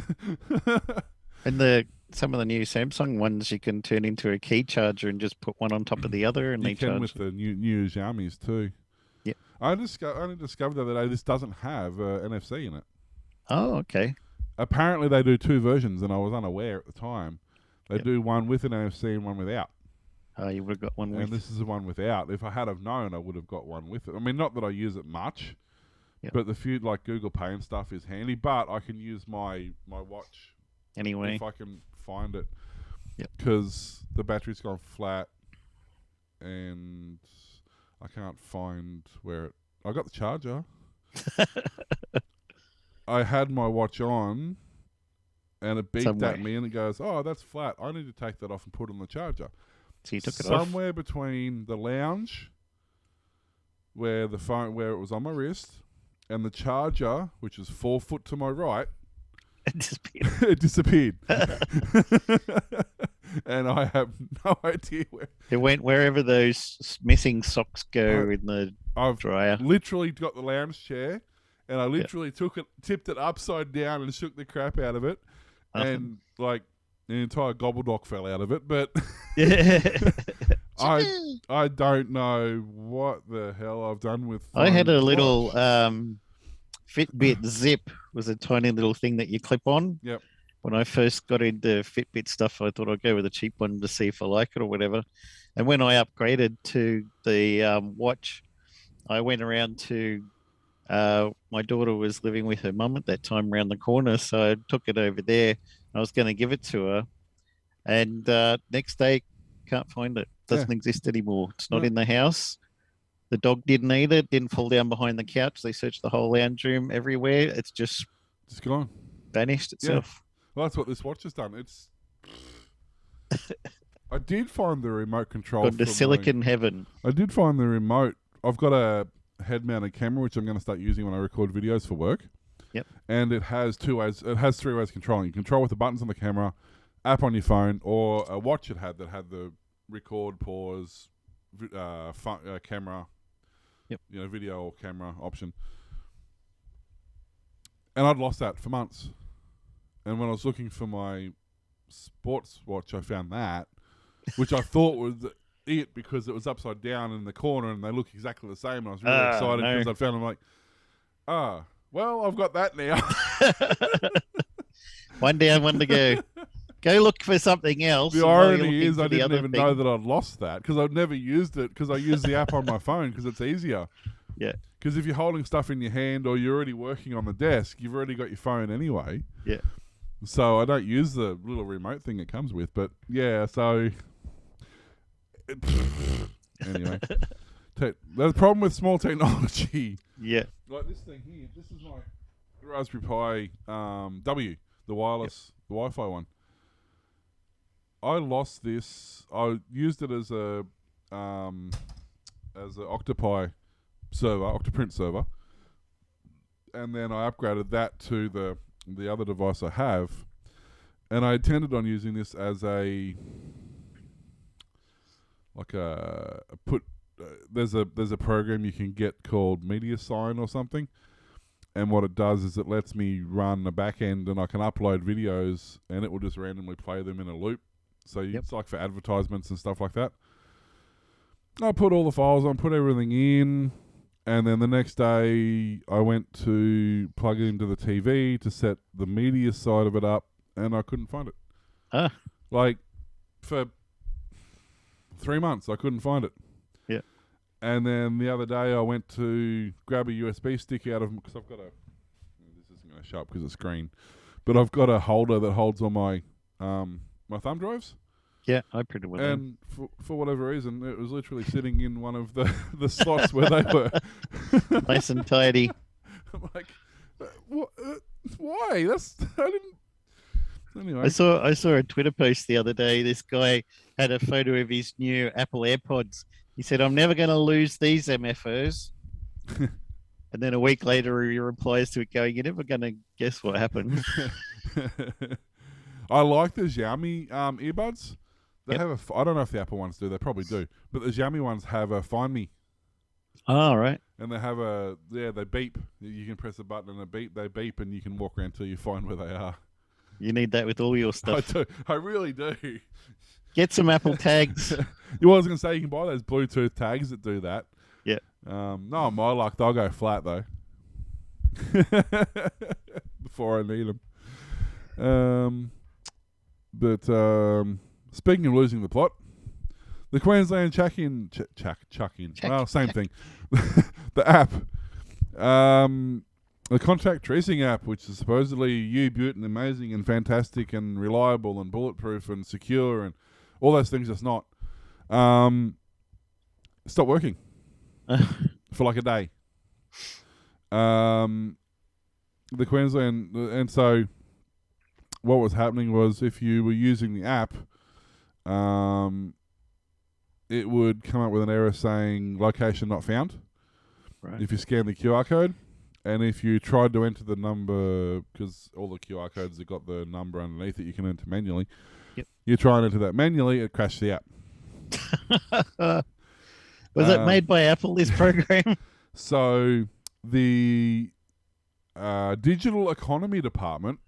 And some of the new Samsung ones you can turn into a key charger and just put one on top of the other, and you they can charge. with the new Xiaomi's too. Yeah. I only discovered the other day this doesn't have NFC in it. Oh, okay. Apparently they do 2 versions, and I was unaware at the time. They Yep. do one with an NFC and one without. Oh, you would have got one with. And this is the one without. If I had have known, I would have got one with it. I mean, not that I use it much, Yep. but the few like Google Pay and stuff is handy. But I can use my watch Anyway. if I can find it, Yep. because the battery's gone flat, and I can't find where it. I got the charger. I had my watch on, and it beeped Somewhere. at me, and it goes, "Oh, that's flat. I need to take that off and put it on the charger." So you took it off. Somewhere between the lounge, where it was on my wrist, and the charger, which is 4 foot to my right, It disappeared. it disappeared. And I have no idea where. It went wherever those missing socks go in the I've dryer. literally got the lounge chair, and I literally tipped it upside down and shook the crap out of it, and like the entire gobbledock fell out of it. But I don't know what the hell I've done with. I had a phone little watch. Fitbit Zip, was a tiny little thing that you clip on. Yep. When I first got into Fitbit stuff, I thought I'd go with a cheap one to see if I like it or whatever. And when I upgraded to the watch, I went around to my daughter was living with her mum at that time around the corner, so I took it over there. I was going to give it to her, and next day, can't find it. Doesn't exist anymore. It's not in the house. The dog didn't eat it. Didn't fall down behind the couch. They searched the whole lounge room everywhere. It's just gone. vanished itself. Well, that's what this watch has done. It's. I did find the remote control. Gone to silicon heaven. I did find the remote. I've got a head-mounted camera, which I'm going to start using when I record videos for work. Yep. And it has 2 ways. It has 3 ways of controlling. You control with the buttons on the camera, app on your phone, or a watch it had that had the record, pause, camera. Yep. Video or camera option. And I'd lost that for months. And when I was looking for my sports watch, I found that, which I thought was it because it was upside down in the corner and they look exactly the same. And I was really excited because I found them like, well, I've got that now. One down, one to go. Go look for something else. The irony is I didn't even know that I'd lost that because I've never used it because I use the app on my phone because it's easier. Yeah. Because if you're holding stuff in your hand or you're already working on the desk, you've already got your phone anyway. Yeah. So I don't use the little remote thing it comes with. But yeah, so... Anyway. The problem with small technology... Yeah. Like this thing here. This is my Raspberry Pi W, the wireless, the Wi-Fi one. I lost this. I used it as a Octoprint server, and then I upgraded that to the other device I have, and I intended on using this as there's a program you can get called MediaSign or something. And what it does is it lets me run a back end and I can upload videos and it will just randomly play them in a loop. So it's like for advertisements and stuff like that. I put all the files on, put everything in, and then the next day I went to plug it into the TV to set the media side of it up and I couldn't find it. Like for 3 months I couldn't find it. Yeah. And then the other day I went to grab a USB stick out of, because I've got this isn't going to show up because it's green, but I've got a holder that holds all my my thumb drives. Yeah, I printed one. And for whatever reason, it was literally sitting in one of the slots where they were. Nice and tidy. I'm like, what? Why? I didn't. Anyway. I saw a Twitter post the other day. This guy had a photo of his new Apple AirPods. He said, "I'm never going to lose these MFOs." And then a week later, he replies to it going, "You're never going to guess what happened." I like the Xiaomi earbuds. They have I don't know if the Apple ones do. They probably do. But the Xiaomi ones have a Find Me. Oh, right. And they have they beep. You can press a button and they beep and you can walk around till you find where they are. You need that with all your stuff. I do. I really do. Get some Apple tags. You was going to say you can buy those Bluetooth tags that do that. Yeah. No, my luck, they'll go flat though. Before I need them. But speaking of losing the plot, the Queensland chuck-in. Well, same thing. The app. The contact tracing app, which is supposedly U-Butte and amazing and fantastic and reliable and bulletproof and secure and all those things, it's not. Stopped working for like a day. The Queensland, and so what was happening was if you were using the app, it would come up with an error saying location not found. Right. If you scan the QR code. And if you tried to enter the number, because all the QR codes have got the number underneath it, you can enter manually. Yep. You try and enter that manually, it crashed the app. Was it made by Apple, this program? So the digital economy department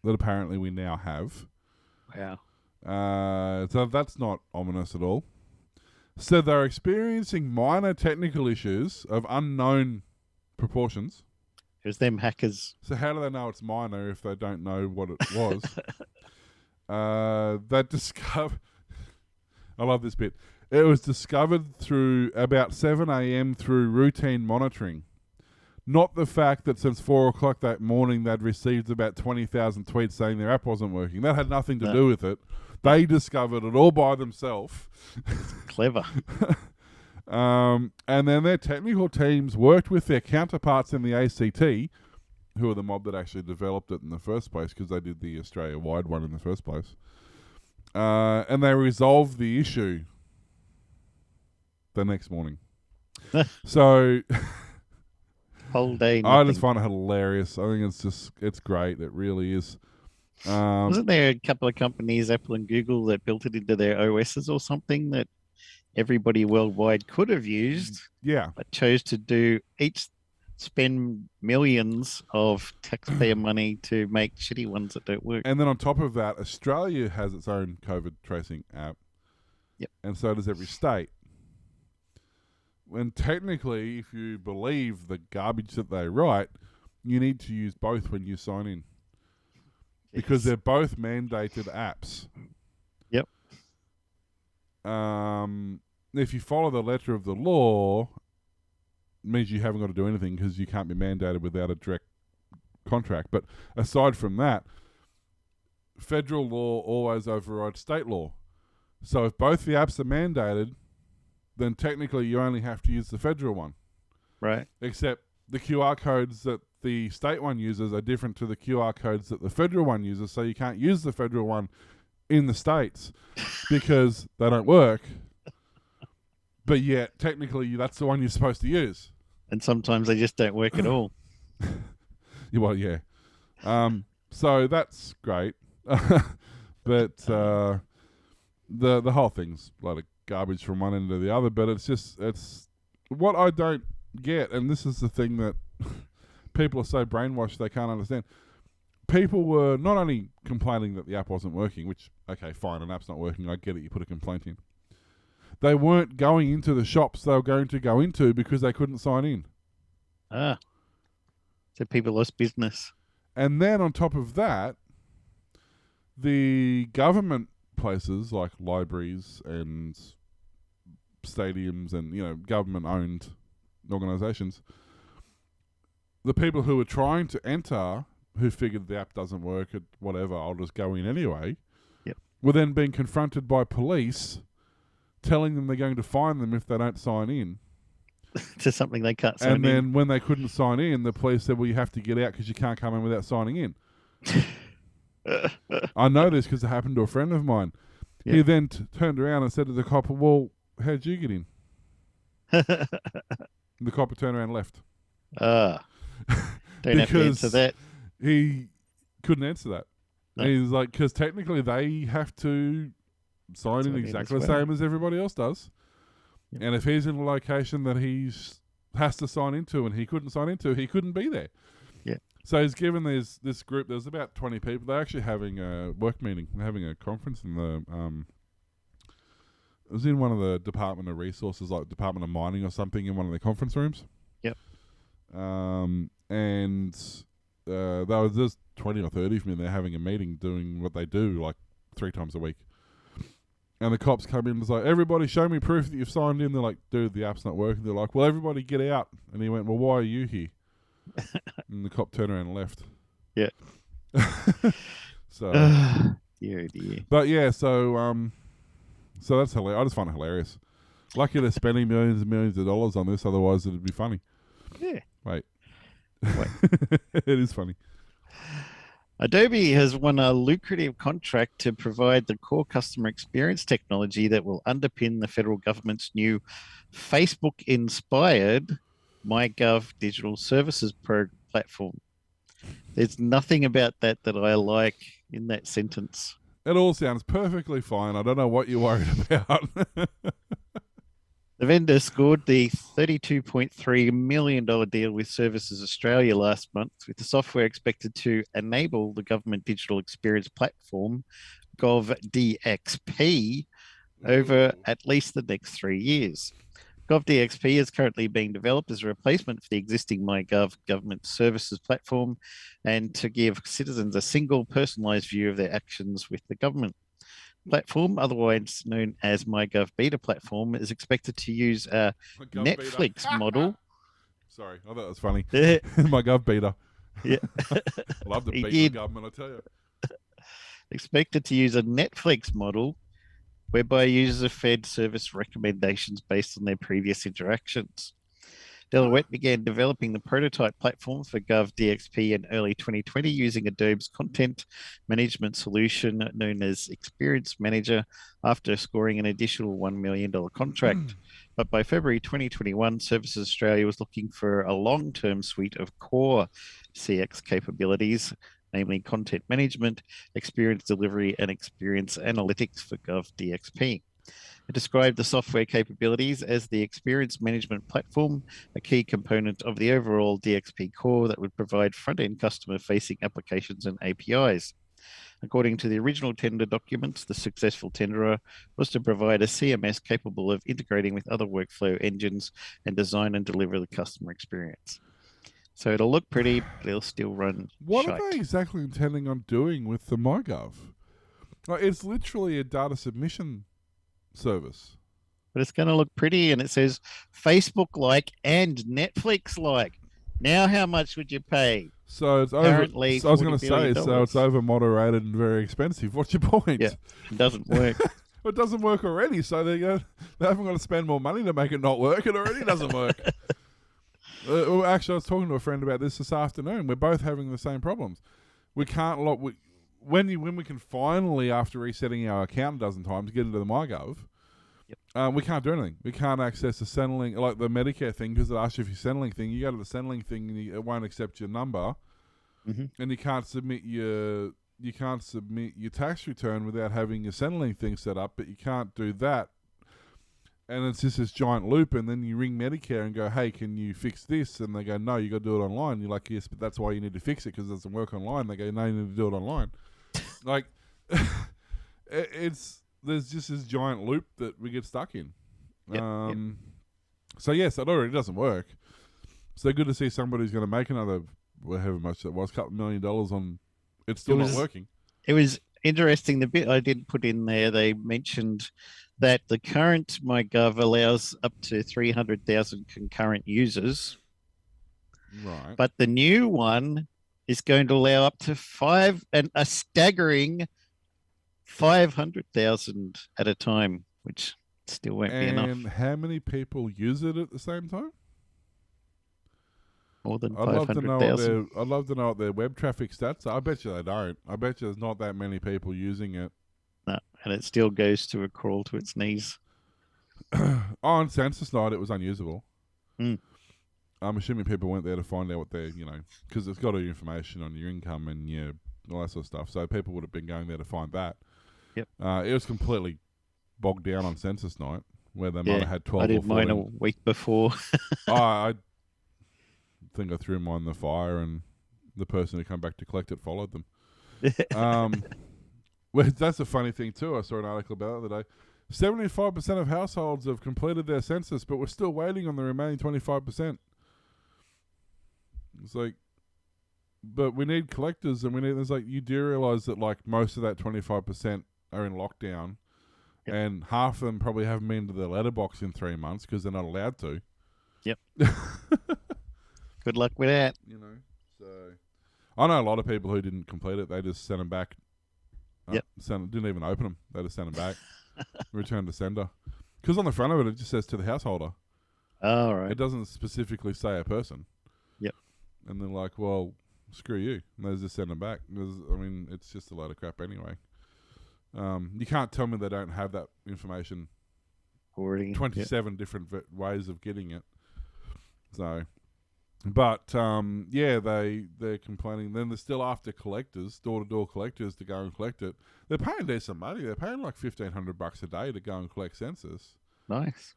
that apparently we now have, Wow. so that's not ominous at all, said they're experiencing minor technical issues of unknown proportions. It was them hackers. So how do they know it's minor if they don't know what it was? That discover. I love this bit. It was discovered through about 7 a.m. through routine monitoring. Not the fact that since 4 o'clock that morning they'd received about 20,000 tweets saying their app wasn't working. That had nothing to do with it. They discovered it all by themselves. Clever. And then their technical teams worked with their counterparts in the ACT, who are the mob that actually developed it in the first place, because they did the Australia-wide one in the first place. And they resolved the issue the next morning. So Whole day. I just find it hilarious. I think it's great. It really is. Wasn't there a couple of companies, Apple and Google, that built it into their OSs or something that everybody worldwide could have used? Yeah. But chose to do each spend millions of taxpayer money to make shitty ones that don't work. And then on top of that, Australia has its own COVID tracing app. Yep. And so does every state. When technically, if you believe the garbage that they write, you need to use both when you sign in. Because they're both mandated apps. Yep. If you follow the letter of the law, it means you haven't got to do anything because you can't be mandated without a direct contract. But aside from that, federal law always overrides state law. So if both the apps are mandated, then technically you only have to use the federal one. Right. Except the QR codes that the state one uses are different to the QR codes that the federal one uses, so you can't use the federal one in the States because they don't work. But yet, technically, that's the one you're supposed to use. And sometimes they just don't work at all. Well, yeah. So that's great. But the whole thing's a lot of garbage from one end to the other. But it's what I don't get, and this is the thing that people are so brainwashed they can't understand. People were not only complaining that the app wasn't working, which, okay, fine, an app's not working, I get it, you put a complaint in. They weren't going into the shops they were going to go into because they couldn't sign in. So people lost business. And then on top of that, the government places like libraries and stadiums and, government-owned organisations, the people who were trying to enter, who figured the app doesn't work, whatever, I'll just go in anyway, Yep. were then being confronted by police telling them they're going to fine them if they don't sign in. To something they can't sign And then when they couldn't sign in, the police said, well, you have to get out because you can't come in without signing in. I know this because it happened to a friend of mine. Yep. He then turned around and said to the cop, well, how'd you get in? The cop turned around and left. Don't have to answer that. He couldn't answer that. No. He's like, because technically they have to sign in exactly the same as everybody else does. Yep. And if he's in a location that he has to sign into and he couldn't sign into, he couldn't be there. Yeah. So he's given this group, there's about 20 people, they're actually having a work meeting, they're having a conference in the, it was in one of the Department of Resources, like Department of Mining or something, in one of the conference rooms. Yep. And there was just 20 or 30 of them in there having a meeting doing what they do like 3 times a week. And the cops come in and was like, everybody show me proof that you've signed in. They're like, dude, the app's not working. They're like, well, everybody get out. And he went, well, why are you here? And the cop turned around and left. Yeah. So, dear. but yeah, so that's hilarious. I just find it hilarious. Lucky they're spending millions and millions of dollars on this, otherwise it'd be funny. Yeah. Wait. It is funny. Adobe has won a lucrative contract to provide the core customer experience technology that will underpin the federal government's new Facebook-inspired MyGov Digital Services Platform. There's nothing about that I like in that sentence. It all sounds perfectly fine. I don't know what you're worried about. The vendor scored the $32.3 million deal with Services Australia last month, with the software expected to enable the government digital experience platform, GovDXP, over at least the next 3 years. GovDXP is currently being developed as a replacement for the existing MyGov government services platform and to give citizens a single personalised view of their actions with the government. Platform, otherwise known as MyGov Beta platform, is expected to use a Netflix model. Sorry, I thought that was funny. Yeah. My gov beater. Yeah. Love to He beat did. the government, I tell you. Expected to use a Netflix model whereby users are fed service recommendations based on their previous interactions. Deloitte began developing the prototype platform for GovDXP in early 2020 using Adobe's content management solution known as Experience Manager after scoring an additional $1 million contract. But by February 2021, Services Australia was looking for a long-term suite of core CX capabilities, namely content management, experience delivery, and experience analytics for GovDXP. It described the software capabilities as the experience management platform, a key component of the overall DXP core that would provide front-end customer-facing applications and APIs. According to the original tender documents, the successful tenderer was to provide a CMS capable of integrating with other workflow engines and design and deliver the customer experience. So it'll look pretty, but it'll still run What shite. are they exactly intending on doing with the MyGov? Like, it's literally a data submission service. But it's going to look pretty, and it says Facebook-like and Netflix-like. Now, how much would you pay? So it's Currently, so I was going to $40 say, billion. so it's over moderated and very expensive. What's your point? Yeah, it doesn't work. Well, it doesn't work already, so they haven't got to spend more money to make it not work. It already doesn't work. Well, actually, I was talking to a friend about this afternoon. We're both having the same problems. We can't when we can finally, after resetting our account a dozen times, get into the MyGov. Yep. We can't do anything. We can't access the Centrelink, like the Medicare thing, because it asks you for your Centrelink thing. You go to the Centrelink thing, and it won't accept your number, and you can't submit your tax return without having your Centrelink thing set up. But you can't do that, and it's just this giant loop. And then you ring Medicare and go, "Hey, can you fix this?" And they go, "No, you got to do it online." You're like, "Yes, but that's why you need to fix it because it doesn't work online." They go, "No, you need to do it online." Like, there's just this giant loop that we get stuck in. Yep. So yes, it already doesn't work. So good to see somebody who's going to make another, however much that was, $2 million on. It's still not working. It was interesting. The bit I did put in there, they mentioned that the current MyGov allows up to 300,000 concurrent users. Right. But the new one is going to allow up to a staggering 500,000 at a time, which still won't be enough. And how many people use it at the same time? More than I'd love to know 500,000. I'd love to know what their web traffic stats are. I bet you they don't. I bet you there's not that many people using it. No, and it still goes to a crawl to its knees. On census night, it was unusable. Mm. I'm assuming people went there to find out what their, because it's got all your information on your income and all that sort of stuff. So people would have been going there to find that. Yep. It was completely bogged down on census night, where they might have had 12 I did or 14. mine a week before. I think I threw mine in the fire, and the person who came back to collect it followed them. Well, that's a funny thing too. I saw an article about it the other day. 75% of households have completed their census, but we're still waiting on the remaining 25%. It's like, but we need collectors, and it's like, you do realize that like most of that 25% are in lockdown, Yep. and half of them probably haven't been to their letterbox in 3 months because they're not allowed to. Yep. Good luck with that. So I know a lot of people who didn't complete it. They just sent them back. Yep. Didn't even open them. They just sent them back. Return to sender. Because on the front of it just says to the householder. All right. It doesn't specifically say a person. Yep. And they're like, well, screw you. And they just send them back. It's just a load of crap anyway. You can't tell me they don't have that information. Already. 27 different ways of getting it. So But they're complaining. Then they're still after collectors, door-to-door collectors, to go and collect it. They're paying decent money. They're paying like $1,500 a day to go and collect census. Nice.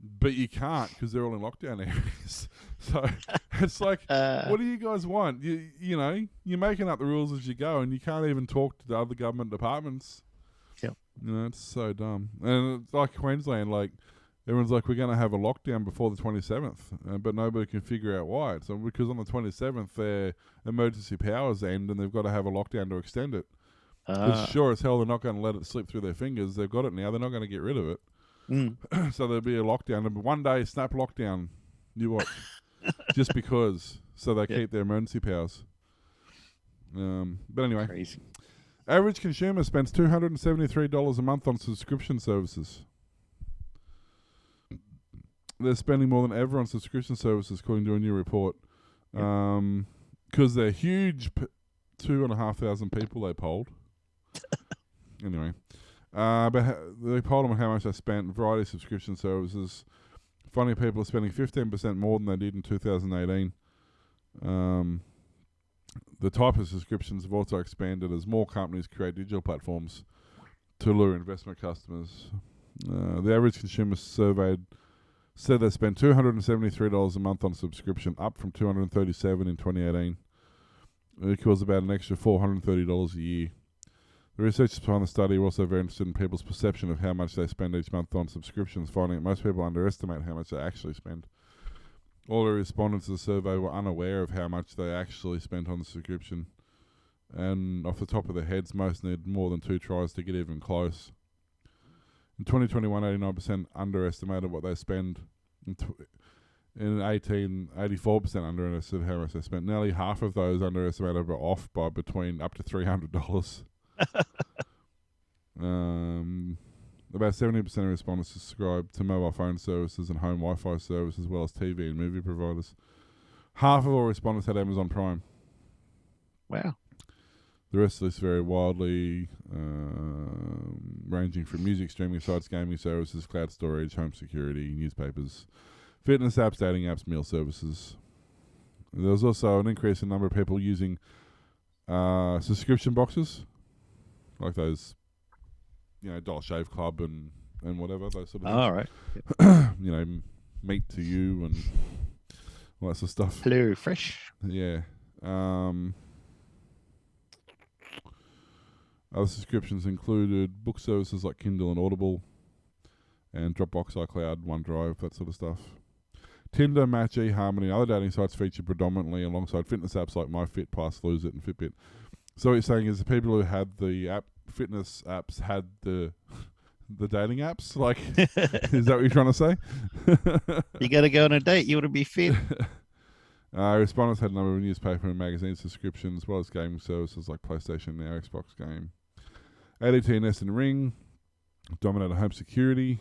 But you can't because they're all in lockdown areas. So it's like, what do you guys want? You know, you're making up the rules as you go, and you can't even talk to the other government departments. Yep. You know, it's so dumb. And it's like Queensland, like everyone's like, we're going to have a lockdown before the 27th, but nobody can figure out why. So because on the 27th, their emergency powers end, and they've got to have a lockdown to extend it. Because sure as hell, they're not going to let it slip through their fingers. They've got it now. They're not going to get rid of it. So there'll be a lockdown. And one day, snap lockdown. You watch. Just because. So they keep their emergency powers. But anyway. Crazy. Average consumer spends $273 a month on subscription services. They're spending more than ever on subscription services, according to a new report. Because they're huge. 2,500 people they polled. Anyway. But they polled them on how much they spent. Variety of subscription services. Finding people are spending 15% more than they did in 2018. The type of subscriptions have also expanded as more companies create digital platforms to lure investment customers. The average consumer surveyed said they spent $273 a month on subscription, up from $237 in 2018. It equals about an extra $430 a year. The researchers behind the study were also very interested in people's perception of how much they spend each month on subscriptions, finding that most people underestimate how much they actually spend. All the respondents to the survey were unaware of how much they actually spent on the subscription. And off the top of their heads, most need more than 2 tries to get even close. In 2021, 89% underestimated what they spend. In 18, 84% underestimated how much they spent. Nearly half of those underestimated were off by between up to $300. About 70% of respondents subscribe to mobile phone services and home Wi-Fi services, as well as TV and movie providers. Half of all respondents had Amazon Prime. Wow. The rest of this vary wildly, ranging from music streaming sites, gaming services, cloud storage, home security, newspapers, fitness apps, dating apps, meal services. There was also an increase in the number of people using subscription boxes, like those, Dollar Shave Club and whatever, those sort of things. All right. Meat to you and all that sort of stuff. Hello, Fresh. Yeah. Other subscriptions included book services like Kindle and Audible, and Dropbox, iCloud, OneDrive, that sort of stuff. Tinder, Match, eHarmony, and other dating sites feature predominantly alongside fitness apps like MyFitPass, Lose It, and Fitbit. So what you're saying is the people who had the fitness apps had the dating apps? Like, is that what you're trying to say? You got to go on a date. You want to be fit. Respondents had a number of newspaper and magazine subscriptions, as well as gaming services like PlayStation Now, Xbox Game. ADT, Nest, and Ring dominated home security,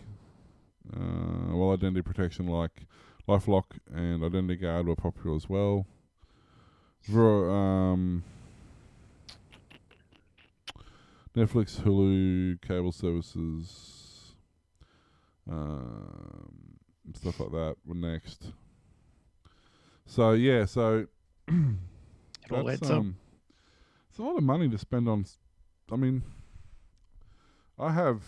while identity protection like LifeLock and Identity Guard were popular as well. Netflix, Hulu, cable services, stuff like that were next. So that's adds up. it's a lot of money to spend on. I mean, I have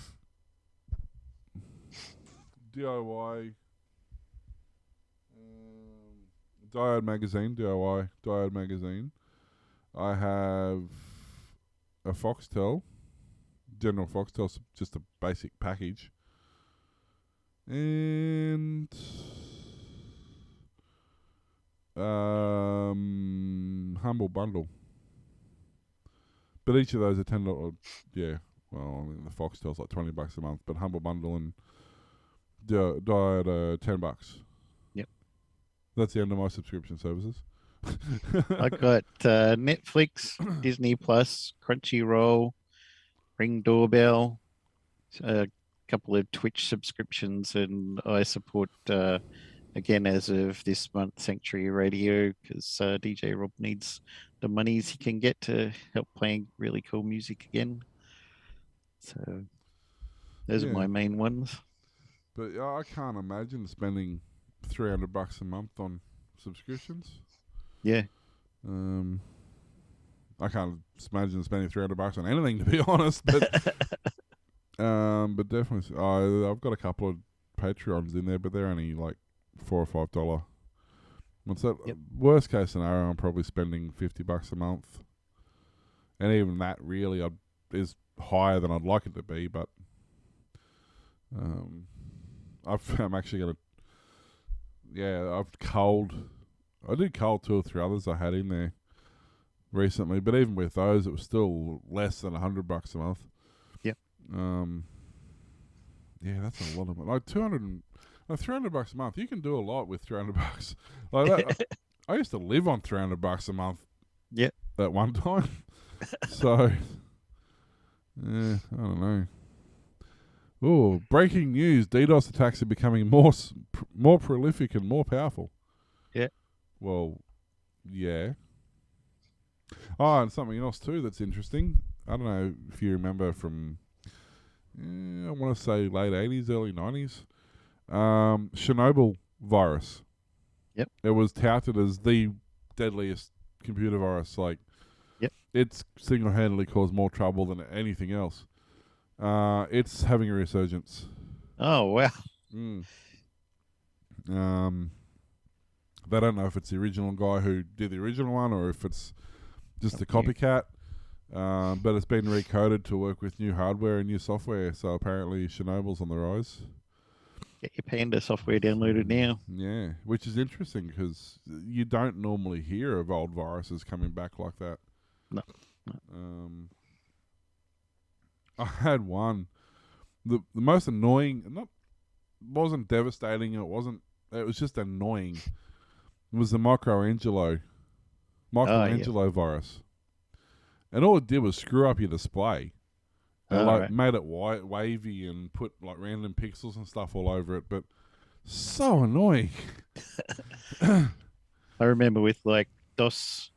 DIY Diode magazine, DIY Diode magazine. I have a Foxtel, General Foxtel, just a basic package, and Humble Bundle. But each of those are $10. Yeah, well, I mean the Foxtel's like $20 a month, but Humble Bundle and Diode are $10. Yep. That's the end of my subscription services. I got Netflix, Disney Plus, Crunchyroll, Ring Doorbell, a couple of Twitch subscriptions, and I support again as of this month Sanctuary Radio because DJ Rob needs the monies he can get to help playing really cool music again. So those are my main ones. But I can't imagine spending $300 a month on subscriptions. Yeah. I can't imagine spending $300 on anything, to be honest. But definitely, I've got a couple of Patreons in there, but they're only like $4 or $5. What's that? Yep. Worst case scenario, I'm probably spending $50 a month, and even that really is higher than I'd like it to be. But I'm actually gonna, I've culled. I did cull 2 or 3 others I had in there recently, but even with those, it was still less than $100 a month. Yep. Yeah, that's a lot of money. Like $300 a month. You can do a lot with $300. Like that, I used to live on $300 a month. Yep. At one time. So, yeah, I don't know. Oh, breaking news: DDoS attacks are becoming more prolific and more powerful. Yeah. Well, yeah. Oh, and something else too that's interesting. I don't know if you remember from, I want to say late 80s, early 90s. Chernobyl virus. Yep. It was touted as the deadliest computer virus. Like, yep. It's single-handedly caused more trouble than anything else. It's having a resurgence. Oh, wow. They don't know if it's the original guy who did the original one or if it's just a copycat. But it's been recoded to work with new hardware and new software. So apparently Chernobyl's on the rise. Get your Panda software downloaded now. Yeah, which is interesting because you don't normally hear of old viruses coming back like that. No. I had one. The most annoying, wasn't devastating. It was just annoying. It was the Michelangelo virus. And all it did was screw up your display. It made it wavy and put like random pixels and stuff all over it, but so annoying. I remember with like DOS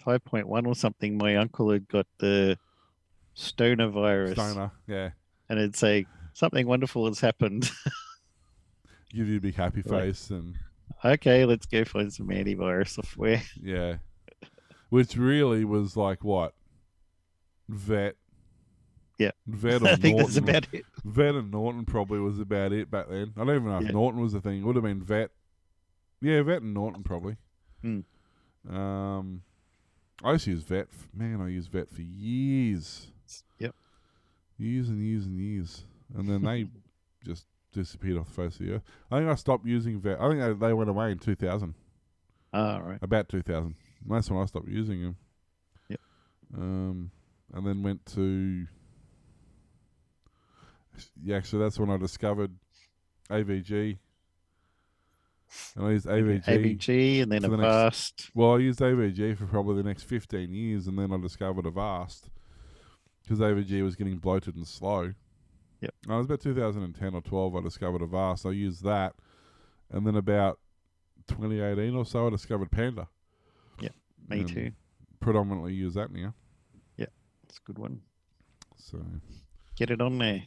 5.1 or something, my uncle had got the Stoner virus. Stoner, yeah. And it'd say, something wonderful has happened. Give you a big happy face and... Okay, let's go find some antivirus software. Yeah. Which really was like what? Vet. Yeah. Vet or I think Norton. that's about it. Vet and Norton probably was about it back then. I don't even know if Norton was the thing. It would have been Vet. Yeah, Vet and Norton probably. I used to use Vet. I used Vet for years. Yep. Years and years and years. And then they just disappeared off the face of the earth. I think I stopped using Vet. I think they went away in 2000. Oh, right. About 2000. That's when I stopped using them. Yep. And then went to... Yeah, actually, that's when I discovered AVG. And I used AVG and then Avast. I used AVG for probably the next 15 years, and then I discovered Avast because AVG was getting bloated and slow. Yep. And it was about 2010 or 12 I discovered Avast. I used that, and then about 2018 or so I discovered Panda. Yep, me too. Predominantly use that now. Yep, it's a good one. So get it on there.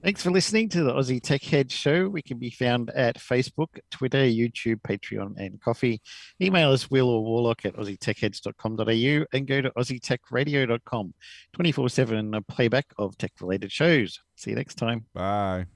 Thanks for listening to the Aussie Tech Head Show. We can be found at Facebook, Twitter, YouTube, Patreon, and Coffee. Email us will or warlock at aussietechheads.com.au and go to aussietechradio.com. 24/7 playback of tech-related shows. See you next time. Bye.